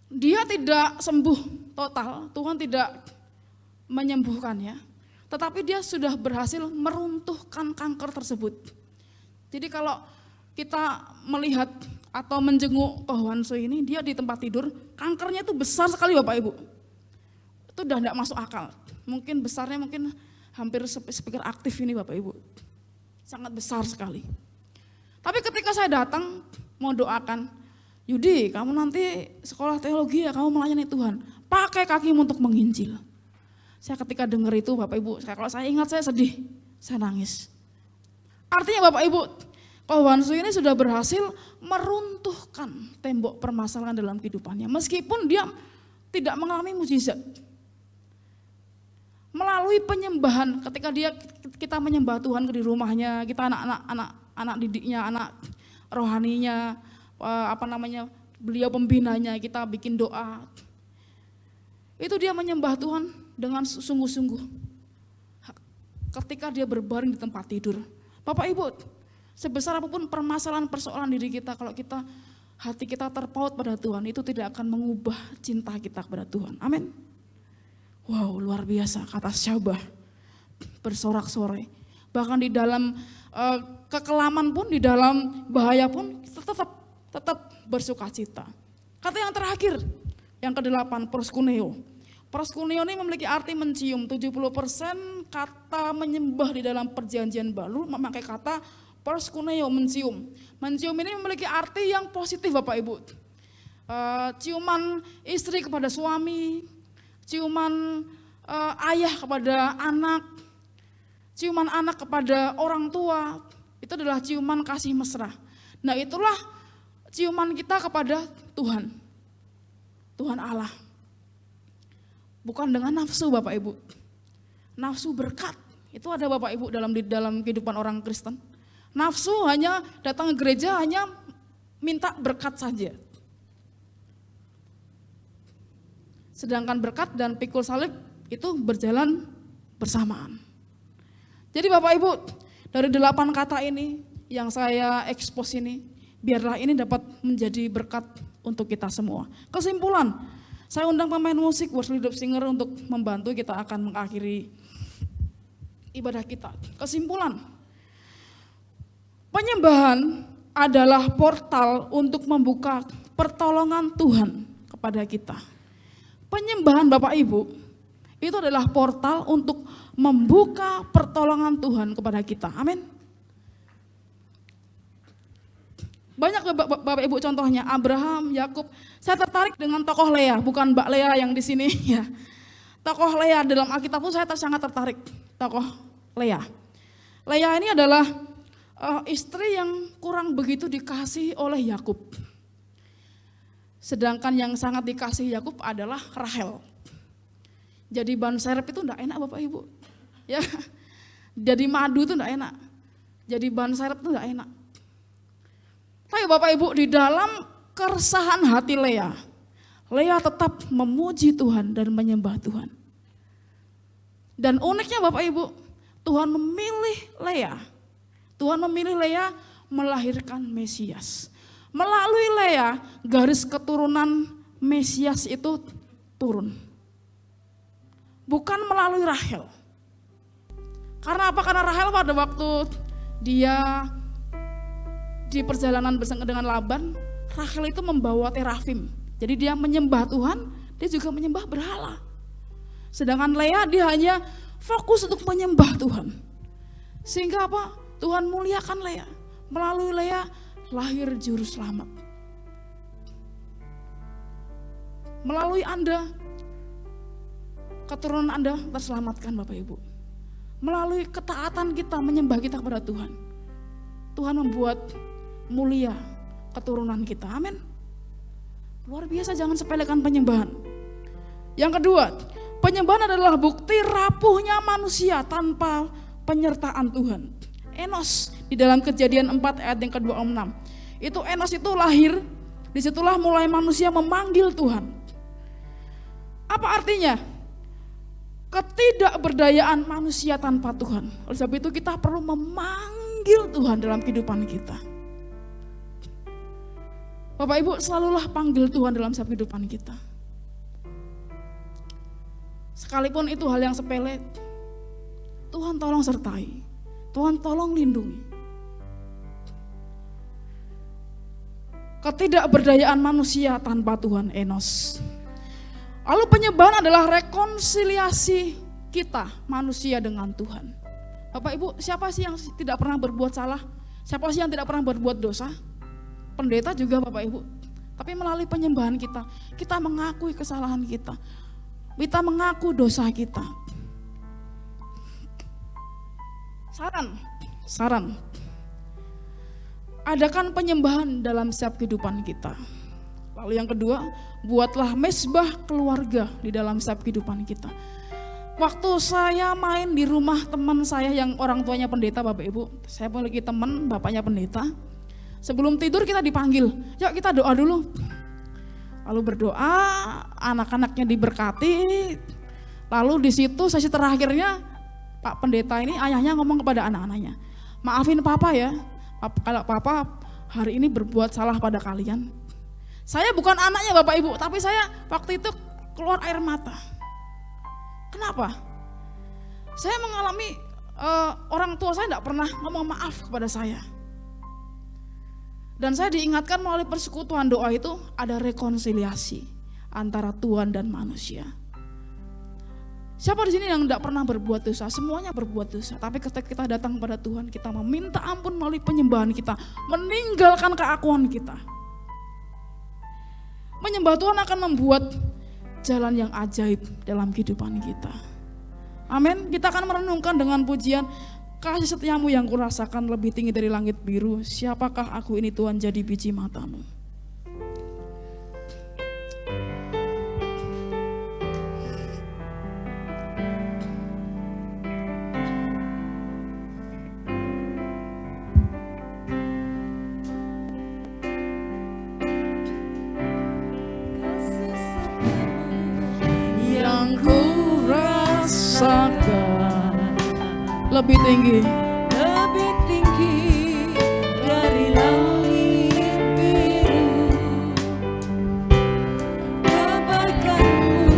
Dia tidak sembuh total, Tuhan tidak menyembuhkannya, tetapi dia sudah berhasil meruntuhkan kanker tersebut. Jadi kalau kita melihat atau menjenguk Ko Han Sui ini, dia di tempat tidur, kankernya itu besar sekali Bapak Ibu. Itu udah tidak masuk akal. Mungkin besarnya mungkin hampir speaker aktif ini Bapak Ibu. Sangat besar sekali. Tapi ketika saya datang mau doakan, Yudi kamu nanti sekolah teologi ya, kamu melayani Tuhan. Pakai kakimu untuk menginjil. Saya ketika dengar itu Bapak Ibu, kalau saya ingat saya sedih, saya nangis. Artinya Bapak Ibu, Ko Han Sui ini sudah berhasil meruntuhkan tembok permasalahan dalam kehidupannya. Meskipun dia tidak mengalami mukjizat. Melalui penyembahan, ketika kita menyembah Tuhan di rumahnya, kita anak didiknya, anak rohaninya, beliau pembinanya, kita bikin doa. Itu dia menyembah Tuhan dengan sungguh-sungguh. Ketika dia berbaring di tempat tidur. Bapak Ibu, sebesar apapun permasalahan persoalan diri kita, kalau hati kita terpaut pada Tuhan, itu tidak akan mengubah cinta kita kepada Tuhan. Amin. Wow, luar biasa kata syabah, bersorak-sorai. Bahkan di dalam kekelaman pun, di dalam bahaya pun tetap bersukacita. Kata yang terakhir, yang ke-8, proskuneo. Proskuneo ini memiliki arti mencium. 70% kata menyembah di dalam perjanjian baru memakai kata proskuneo, mencium. Mencium ini memiliki arti yang positif Bapak Ibu. Ciuman istri kepada suami, ciuman ayah kepada anak, ciuman anak kepada orang tua, itu adalah ciuman kasih mesra. Nah itulah ciuman kita kepada Tuhan, Tuhan Allah. Bukan dengan nafsu Bapak Ibu, nafsu berkat, itu ada Bapak Ibu dalam kehidupan orang Kristen. Nafsu hanya datang ke gereja, hanya minta berkat saja. Sedangkan berkat dan pikul salib itu berjalan bersamaan. Jadi Bapak Ibu, dari 8 kata ini yang saya ekspos ini, biarlah ini dapat menjadi berkat untuk kita semua. Kesimpulan, saya undang pemain musik Worship Leadership Singer untuk membantu, kita akan mengakhiri ibadah kita. Kesimpulan, penyembahan adalah portal untuk membuka pertolongan Tuhan kepada kita. Penyembahan Bapak Ibu itu adalah portal untuk membuka pertolongan Tuhan kepada kita. Amin. Banyak Bapak Ibu contohnya, Abraham, Yakub. Saya tertarik dengan tokoh Lea, bukan Mbak Lea yang di sini ya. Tokoh Lea dalam Alkitab pun saya sangat tertarik. Tokoh Lea. Lea ini adalah istri yang kurang begitu dikasihi oleh Yakub. Sedangkan yang sangat dikasihi Yakub adalah Rahel. Jadi ban serep itu enggak enak Bapak Ibu. Ya. Jadi madu itu enggak enak. Jadi ban serep itu enggak enak. Tapi Bapak Ibu, di dalam keresahan hati Lea, Lea tetap memuji Tuhan dan menyembah Tuhan. Dan uniknya Bapak Ibu, Tuhan memilih Lea. Tuhan memilih Lea melahirkan Mesias. Melalui Lea, garis keturunan Mesias itu turun. Bukan melalui Rahel. Karena apa? Karena Rahel pada waktu dia di perjalanan bersama dengan Laban, Rahel itu membawa terafim. Jadi dia menyembah Tuhan, dia juga menyembah berhala. Sedangkan Lea dia hanya fokus untuk menyembah Tuhan. Sehingga apa? Tuhan muliakan Lea. Melalui Lea lahir juru selamat. Melalui Anda, keturunan Anda terselamatkan Bapak Ibu. Melalui ketaatan kita, menyembah kita kepada Tuhan, Tuhan membuat mulia keturunan kita. Amin. Luar biasa, jangan sepelekan penyembahan. Yang kedua, penyembahan adalah bukti rapuhnya manusia tanpa penyertaan Tuhan. Enos di dalam Kejadian 4 ayat yang ke-26. Itu Enos itu lahir, disitulah mulai manusia memanggil Tuhan. Apa artinya? Ketidakberdayaan manusia tanpa Tuhan. Oleh sebab itu kita perlu memanggil Tuhan dalam kehidupan kita. Bapak Ibu, selalulah panggil Tuhan dalam setiap kehidupan kita. Sekalipun itu hal yang sepele, Tuhan tolong sertai, Tuhan tolong lindungi. Ketidakberdayaan manusia tanpa Tuhan, Enos. Lalu penyembahan adalah rekonsiliasi kita manusia dengan Tuhan. Bapak Ibu, siapa sih yang tidak pernah berbuat salah? Siapa sih yang tidak pernah berbuat dosa? Pendeta juga Bapak Ibu. Tapi melalui penyembahan kita mengakui kesalahan kita. Kita mengaku dosa kita. Saran. Adakan penyembahan dalam setiap kehidupan kita. Lalu yang kedua, buatlah mezbah keluarga di dalam setiap kehidupan kita. Waktu saya main di rumah teman saya yang orang tuanya pendeta Bapak Ibu, saya memiliki teman bapaknya pendeta. Sebelum tidur kita dipanggil, yuk kita doa dulu. Lalu berdoa, anak-anaknya diberkati. Lalu di situ sesi terakhirnya Pak pendeta ini ayahnya ngomong kepada anak-anaknya, maafin papa ya, kalau papa hari ini berbuat salah pada kalian. Saya bukan anaknya Bapak Ibu, tapi saya waktu itu keluar air mata. Kenapa? Saya mengalami orang tua saya tidak pernah ngomong maaf kepada saya. Dan saya diingatkan melalui persekutuan doa itu ada rekonsiliasi antara Tuhan dan manusia. Siapa di sini yang tidak pernah berbuat dosa? Semuanya berbuat dosa. Tapi ketika kita datang kepada Tuhan, kita meminta ampun melalui penyembahan kita, meninggalkan keakuan kita. Menyembah Tuhan akan membuat jalan yang ajaib dalam kehidupan kita. Amin. Kita akan merenungkan dengan pujian, kasih setiamu yang kurasakan lebih tinggi dari langit biru. Siapakah aku ini Tuhan, jadi biji matamu. lebih tinggi. lebih tinggi dari langit biru. Kebaikanmu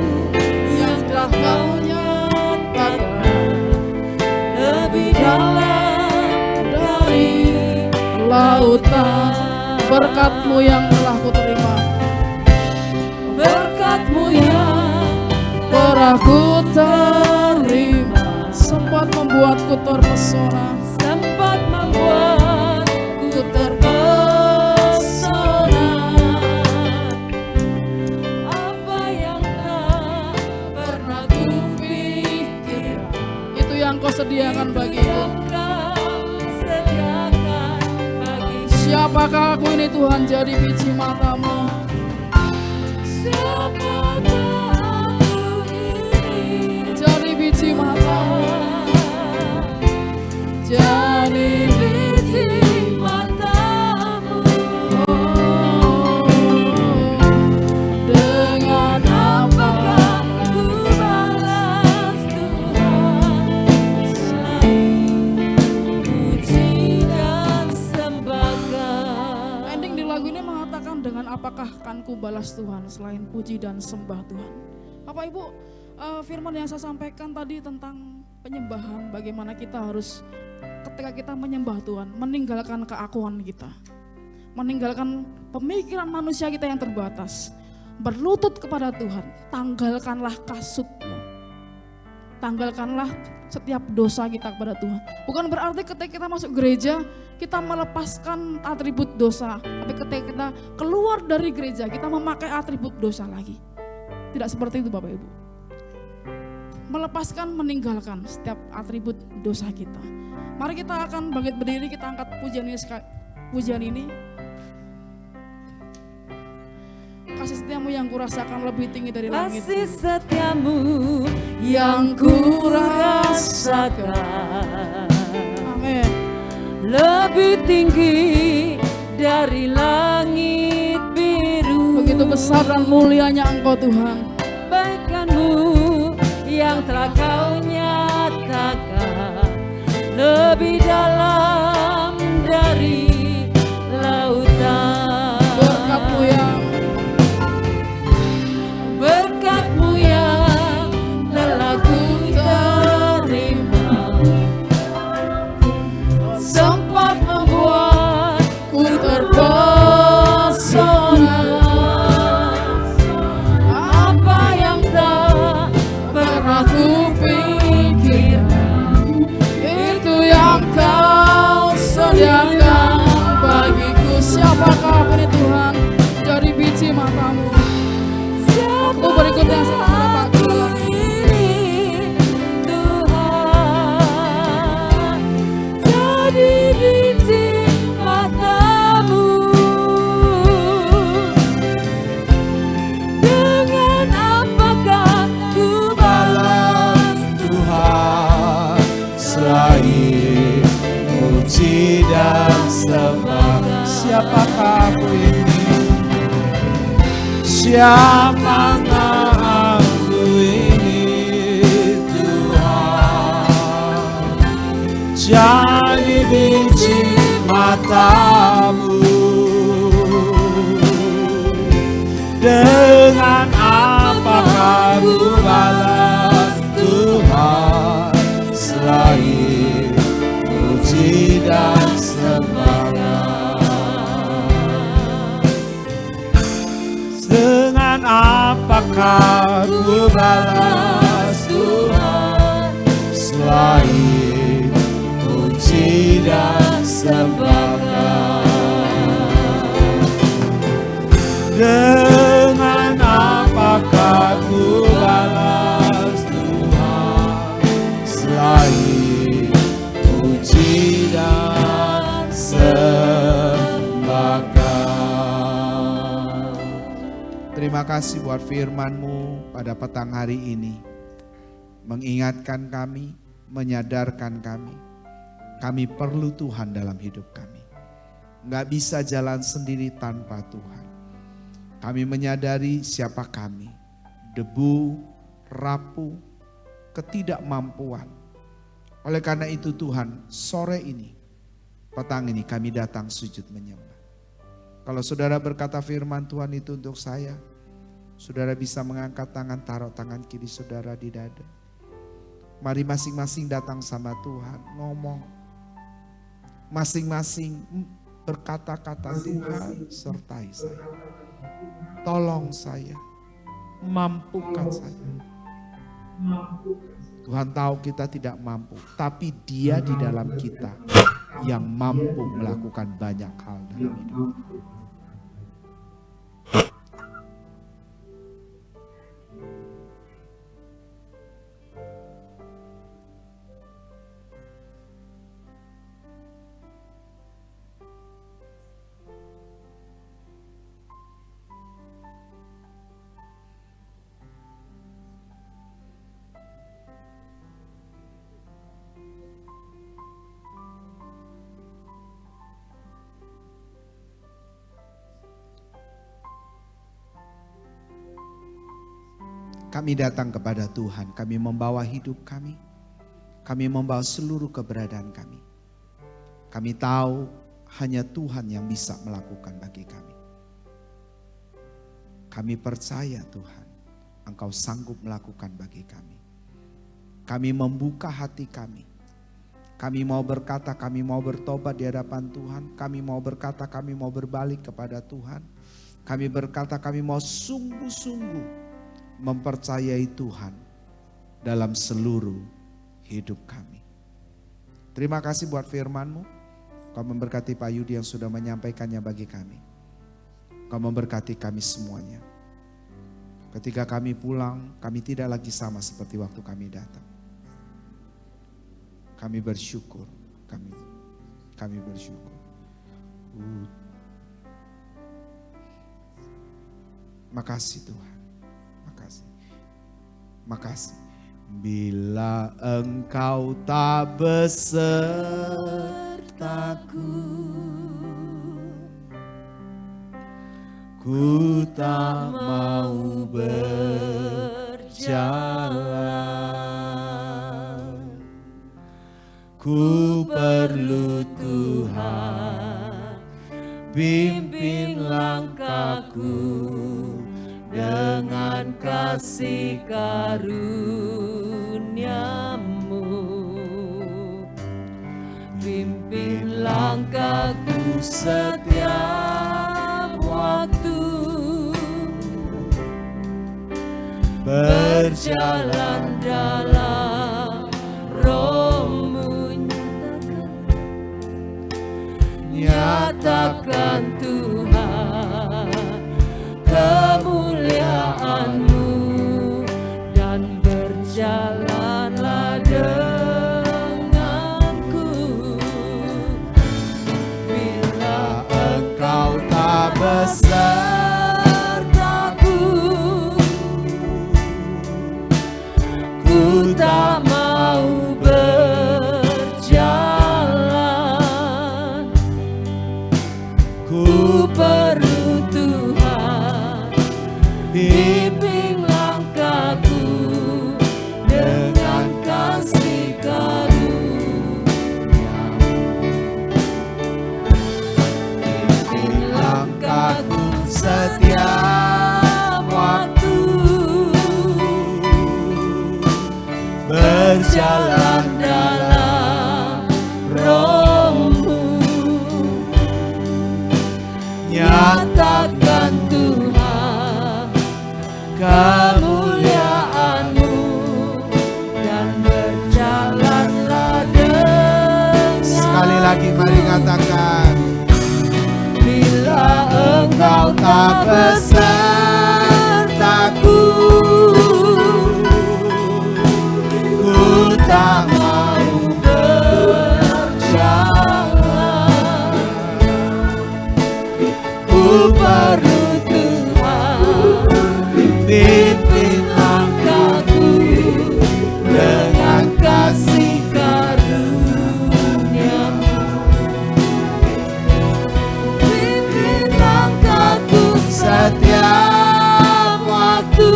yang telah kau nyatakan lebih dalam dari Lautan berkat-Mu yang telah ku terima, berkat-Mu yang telah ku terima, sempat membuatku terpesona, sempat membuatku terpesona. Apa yang tak pernah kupikir, itu yang Kau sediakan bagiku. yang Kau sediakan bagiku. Siapakah aku ini Tuhan, jadi biji mata-Mu. Siapakah aku ini, Jadi biji mata-Mu, jadi biji mata-Mu. oh, dengan Apakah ku balas Tuhan selain puji dan sembahkan. ending di lagu ini mengatakan dengan apakah kan ku balas Tuhan selain puji dan sembah Tuhan. Bapak Ibu, firman yang saya sampaikan tadi tentang penyembahan, bagaimana kita harus ketika kita menyembah Tuhan meninggalkan keakuan kita, meninggalkan pemikiran manusia kita yang terbatas, berlutut kepada Tuhan. Tanggalkanlah kasutmu, tanggalkanlah setiap dosa kita kepada Tuhan. Bukan berarti ketika kita masuk gereja kita melepaskan atribut dosa, tapi ketika kita keluar dari gereja kita memakai atribut dosa lagi. Tidak seperti itu Bapak Ibu. Melepaskan, meninggalkan setiap atribut dosa kita. Mari kita akan bangkit berdiri, kita angkat pujian ini. Kasih setiamu yang kurasakan lebih tinggi dari langit. Kasih setiamu yang ku rasakan Amin. lebih tinggi dari langit biru. Begitu besar dan mulianya Engkau Tuhan. Kebaikan-Mu yang telah Kau nyatakan lebih dalam dari lautan. Berkat-Mu yang Berkat-Mu yang telah ku terima, sempat membuatku terpesona. Apa yang tak pernah kupikir, itu yang Kau sediakan bagiku. Siapakah aku ini Tuhan, jadi biji mata-Mu. Waktu berikutnya saya akan mengatakan ini Tuhan, jadi biji mata-Mu. Dengan apakah ku balas Tuhan selain puji dan sembah. Siapakah aku ini? Siapakah aku ini Tuhan, jadi biji mata-Mu. Dengan apakah ku balas Tuhan selain puji dan sembah. Dengan apakah ku balas Tuhan selain puji dan sembah. Dengan apakah ku balas Tuhan selain puji dan sembah. Terima kasih buat firman-Mu pada petang hari ini. Mengingatkan kami, menyadarkan kami perlu Tuhan dalam hidup kami. Nggak bisa jalan sendiri tanpa Tuhan. Kami menyadari siapa kami, debu, rapuh, ketidakmampuan. Oleh karena itu Tuhan, sore ini, petang ini kami datang sujud menyembah. Kalau saudara berkata firman Tuhan itu untuk saya, saudara bisa mengangkat tangan, taruh tangan kiri saudara di dada. Mari masing-masing datang sama Tuhan, ngomong. Masing-masing berkata-kata, Tuhan sertai saya. Tolong saya, mampukan saya. Tuhan tahu kita tidak mampu, tapi Dia di dalam kita yang mampu melakukan banyak hal dalam hidup. Kami datang kepada Tuhan, kami membawa hidup kami membawa seluruh keberadaan kami. Kami tahu hanya Tuhan yang bisa melakukan bagi kami. Kami percaya Tuhan, Engkau sanggup melakukan bagi kami. Kami membuka hati kami. Kami mau berkata, kami mau bertobat di hadapan Tuhan. Kami mau berkata, kami mau berbalik kepada Tuhan. Kami berkata, kami mau sungguh-sungguh mempercayai Tuhan dalam seluruh hidup kami. Terima kasih buat firman-Mu. Kau memberkati Pak Yudi yang sudah menyampaikannya bagi kami. Kau memberkati kami semuanya. Ketika kami pulang, kami tidak lagi sama seperti waktu kami datang. Kami bersyukur. Kami bersyukur. Makasih Tuhan. Makasih. Bila Engkau tak besertaku, ku tak mau berjalan. Ku perlu Tuhan, pimpin langkahku dengan kasih karunia-Mu. Pimpin langkahku setiap waktu, berjalan dalam Roh-Mu. Nyatakan Tuhan kemuliaan-Mu, dan berjalanlah denganku. Bila Engkau tak besertaku, ku tak mau berjalan. Ku perlu pimpin langkahku dengan kasih karunia-Mu. Pimpin langkahku setiap waktu, berjalan dalam Roh-Mu. Nyatakan Tuhan kemuliaan-Mu, dan berjalanlah dengan. Sekali lagi mari katakan, bila Engkau tak besertaku, ku tak mau berjalan. Ku perlu pimpin langkahku dengan kasih karunia-Mu. Pimpin langkahku setiap waktu,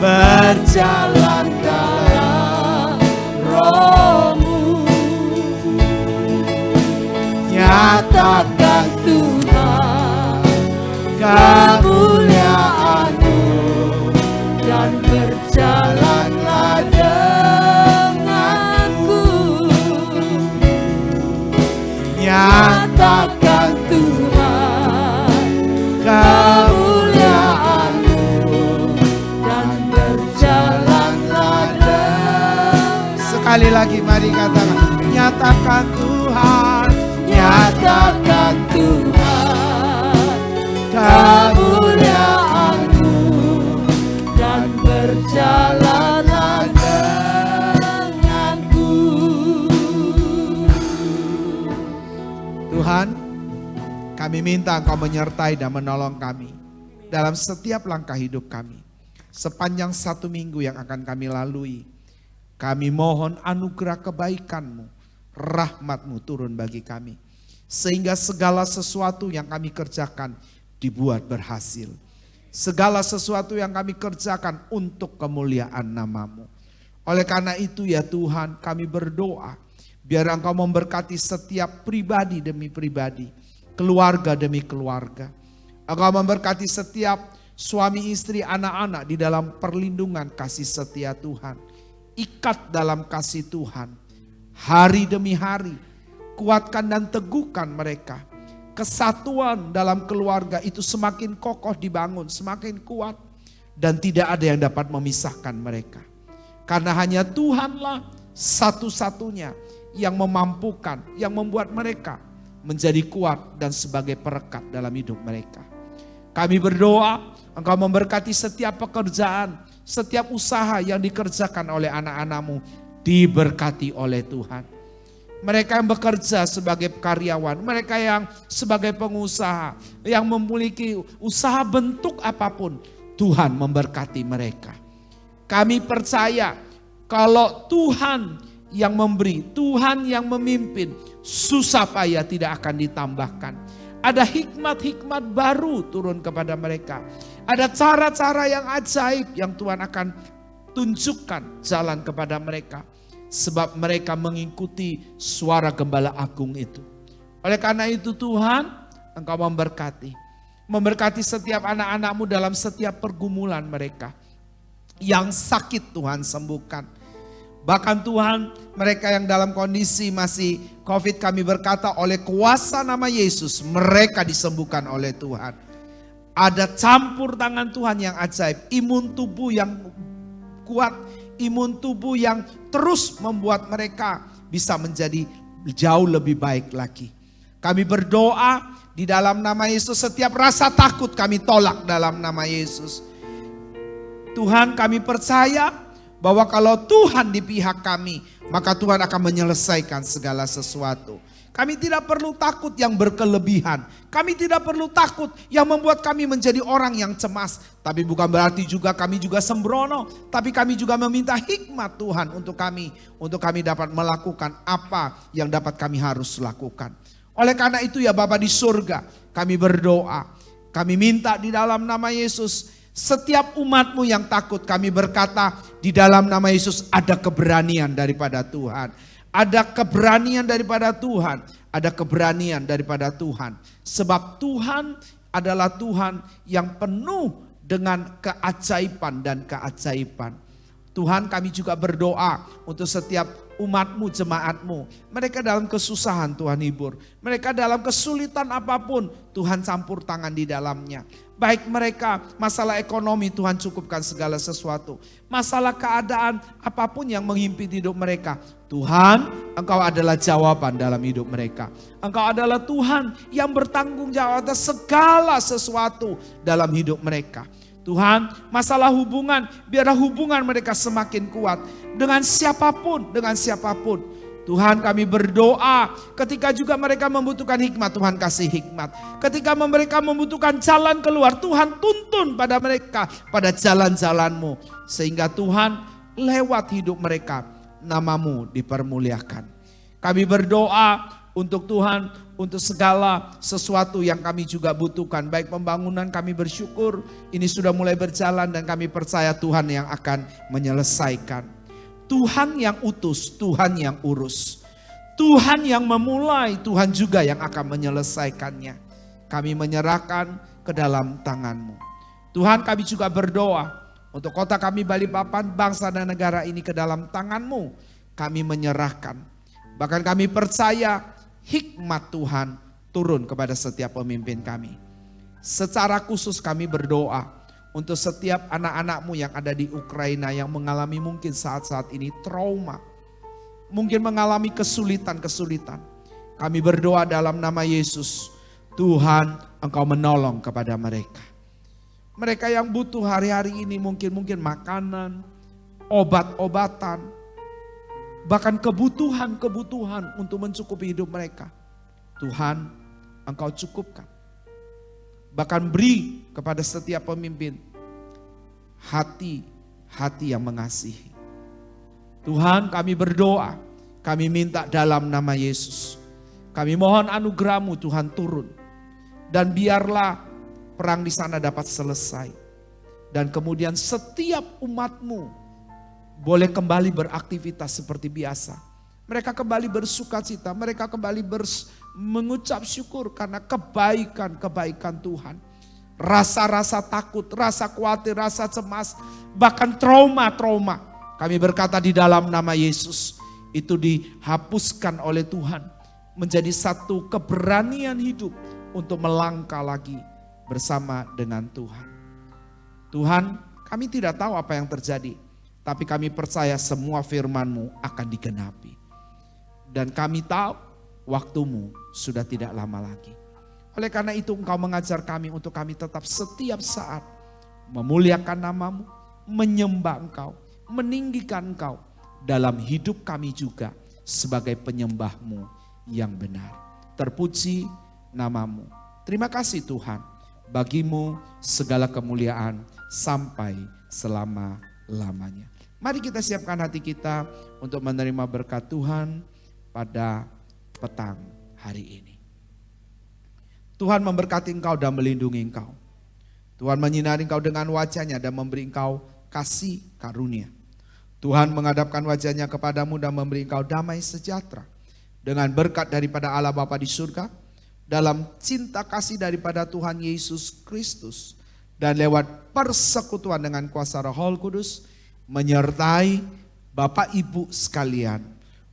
berjalan kemuliaan-Mu dan berjalanlah denganku. Nyatakan Tuhan kemuliaan-Mu dan berjalanlah denganku. Sekali lagi mari katakan, nyatakan Tuhan, Nyatakan Tuhan kemuliaan-Mu dan berjalanlah denganku. Tuhan, kami minta Engkau menyertai dan menolong kami dalam setiap langkah hidup kami. Sepanjang 1 minggu yang akan kami lalui, kami mohon anugerah kebaikan-Mu, rahmat-Mu turun bagi kami. Sehingga segala sesuatu yang kami kerjakan dibuat berhasil. Segala sesuatu yang kami kerjakan untuk kemuliaan nama-Mu. Oleh karena itu ya Tuhan, kami berdoa, biar Engkau memberkati setiap pribadi demi pribadi, keluarga demi keluarga. Engkau memberkati setiap suami istri, anak-anak di dalam perlindungan kasih setia Tuhan. Ikat dalam kasih Tuhan. Hari demi hari, kuatkan dan teguhkan mereka. Kesatuan dalam keluarga itu semakin kokoh dibangun, semakin kuat. Dan tidak ada yang dapat memisahkan mereka. Karena hanya Tuhanlah satu-satunya yang memampukan, yang membuat mereka menjadi kuat dan sebagai perekat dalam hidup mereka. Kami berdoa, Engkau memberkati setiap pekerjaan, setiap usaha yang dikerjakan oleh anak-anak-Mu, diberkati oleh Tuhan. Mereka yang bekerja sebagai karyawan, mereka yang sebagai pengusaha, yang memiliki usaha bentuk apapun, Tuhan memberkati mereka. Kami percaya kalau Tuhan yang memberi, Tuhan yang memimpin, susah payah tidak akan ditambahkan. Ada hikmat-hikmat baru turun kepada mereka. Ada cara-cara yang ajaib yang Tuhan akan tunjukkan jalan kepada mereka. Sebab mereka mengikuti suara Gembala Agung itu. Oleh karena itu Tuhan, Engkau memberkati. Memberkati setiap anak-anak-Mu dalam setiap pergumulan mereka. Yang sakit Tuhan sembuhkan. Bahkan Tuhan, mereka yang dalam kondisi masih COVID, kami berkata oleh kuasa nama Yesus, mereka disembuhkan oleh Tuhan. Ada campur tangan Tuhan yang ajaib, imun tubuh yang kuat, imun tubuh yang terus membuat mereka bisa menjadi jauh lebih baik lagi. Kami berdoa di dalam nama Yesus, setiap rasa takut kami tolak dalam nama Yesus. Tuhan, kami percaya bahwa kalau Tuhan di pihak kami, maka Tuhan akan menyelesaikan segala sesuatu. Kami tidak perlu takut yang berkelebihan. Kami tidak perlu takut yang membuat kami menjadi orang yang cemas. Tapi bukan berarti juga kami juga sembrono. Tapi kami juga meminta hikmat Tuhan untuk kami dapat melakukan apa yang dapat kami harus lakukan. Oleh karena itu ya Bapa di surga, kami berdoa. Kami minta di dalam nama Yesus, setiap umat-Mu yang takut, kami berkata di dalam nama Yesus ada keberanian daripada Tuhan. Ada keberanian daripada Tuhan. Ada keberanian daripada Tuhan. Sebab Tuhan adalah Tuhan yang penuh dengan keajaiban dan keajaiban. Tuhan, kami juga berdoa untuk setiap umat-Mu, jemaat-Mu. Mereka dalam kesusahan Tuhan hibur. Mereka dalam kesulitan apapun, Tuhan campur tangan di dalamnya. Baik mereka masalah ekonomi, Tuhan cukupkan segala sesuatu. Masalah keadaan apapun yang menghimpit hidup mereka, Tuhan, Engkau adalah jawaban dalam hidup mereka. Engkau adalah Tuhan yang bertanggung jawab atas segala sesuatu dalam hidup mereka. Tuhan, masalah hubungan, biarlah hubungan mereka semakin kuat. Dengan siapapun, Tuhan, kami berdoa ketika juga mereka membutuhkan hikmat, Tuhan kasih hikmat. Ketika mereka membutuhkan jalan keluar, Tuhan tuntun pada mereka pada jalan-jalan-Mu. Sehingga Tuhan, lewat hidup mereka, nama-Mu dipermuliakan. Kami berdoa untuk Tuhan, untuk segala sesuatu yang kami juga butuhkan. Baik pembangunan, kami bersyukur ini sudah mulai berjalan dan kami percaya Tuhan yang akan menyelesaikan. Tuhan yang utus, Tuhan yang urus. Tuhan yang memulai, Tuhan juga yang akan menyelesaikannya. Kami menyerahkan ke dalam tangan-Mu. Tuhan, kami juga berdoa untuk kota kami Balikpapan, bangsa dan negara ini ke dalam tangan-Mu. Kami menyerahkan. Bahkan kami percaya hikmat Tuhan turun kepada setiap pemimpin kami. Secara khusus kami berdoa untuk setiap anak-anak-Mu yang ada di Ukraina yang mengalami mungkin saat-saat ini trauma. Mungkin mengalami kesulitan-kesulitan. Kami berdoa dalam nama Yesus. Tuhan, Engkau menolong kepada mereka. Mereka yang butuh hari-hari ini mungkin makanan, obat-obatan, bahkan kebutuhan-kebutuhan untuk mencukupi hidup mereka. Tuhan, Engkau cukupkan. Bahkan beri kepada setiap pemimpin hati yang mengasihi. Tuhan, kami berdoa, kami minta dalam nama Yesus. Kami mohon anugerah-Mu Tuhan turun. Dan biarlah perang di sana dapat selesai. Dan kemudian setiap umat-Mu boleh kembali beraktivitas seperti biasa. Mereka kembali bersukacita, mereka kembali mengucap syukur karena kebaikan-kebaikan Tuhan. Rasa-rasa takut, rasa khawatir, rasa cemas, bahkan trauma-trauma. Kami berkata di dalam nama Yesus, itu dihapuskan oleh Tuhan. Menjadi satu keberanian hidup untuk melangkah lagi bersama dengan Tuhan. Tuhan, kami tidak tahu apa yang terjadi, tapi kami percaya semua firman-Mu akan digenapi. Dan kami tahu waktu-Mu sudah tidak lama lagi. Oleh karena itu Engkau mengajar kami untuk kami tetap setiap saat memuliakan nama-Mu, menyembah Engkau, meninggikan Engkau dalam hidup kami juga sebagai penyembah-Mu yang benar. Terpuji nama-Mu. Terima kasih Tuhan. Bagi-Mu segala kemuliaan sampai selama-lamanya. Mari kita siapkan hati kita untuk menerima berkat Tuhan pada petang hari ini. Tuhan memberkati engkau dan melindungi engkau. Tuhan menyinari engkau dengan wajah-Nya dan memberi engkau kasih karunia. Tuhan menghadapkan wajah-Nya kepadamu dan memberi engkau damai sejahtera. Dengan berkat daripada Allah Bapa di surga, dalam cinta kasih daripada Tuhan Yesus Kristus, dan lewat persekutuan dengan kuasa Roh Kudus, menyertai Bapak Ibu sekalian,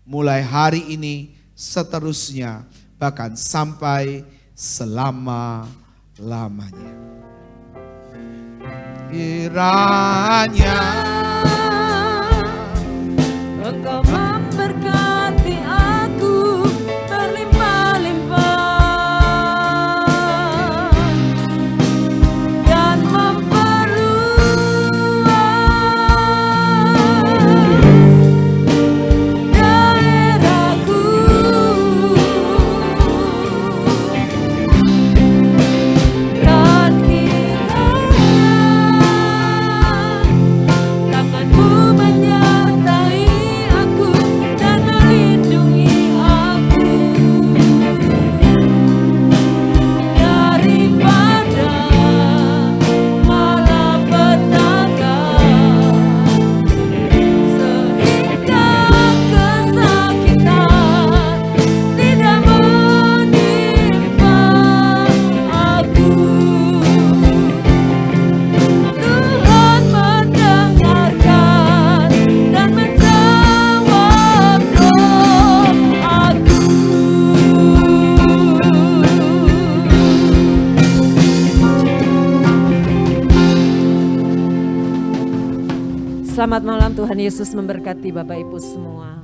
mulai hari ini seterusnya, bahkan sampai selama-lamanya. Kiranya Engkau memberkati aku berlimpah-limpah dan memperluas daerahku, dan kiranya tangan-Mu menyertai aku dan melindungi aku daripada malapetaka, sehingga kesakitan tidak menimpa aku. Tuhan mendengarkan dan menjawab doaku. Selamat malam, Tuhan Yesus memberkati Bapak Ibu semua.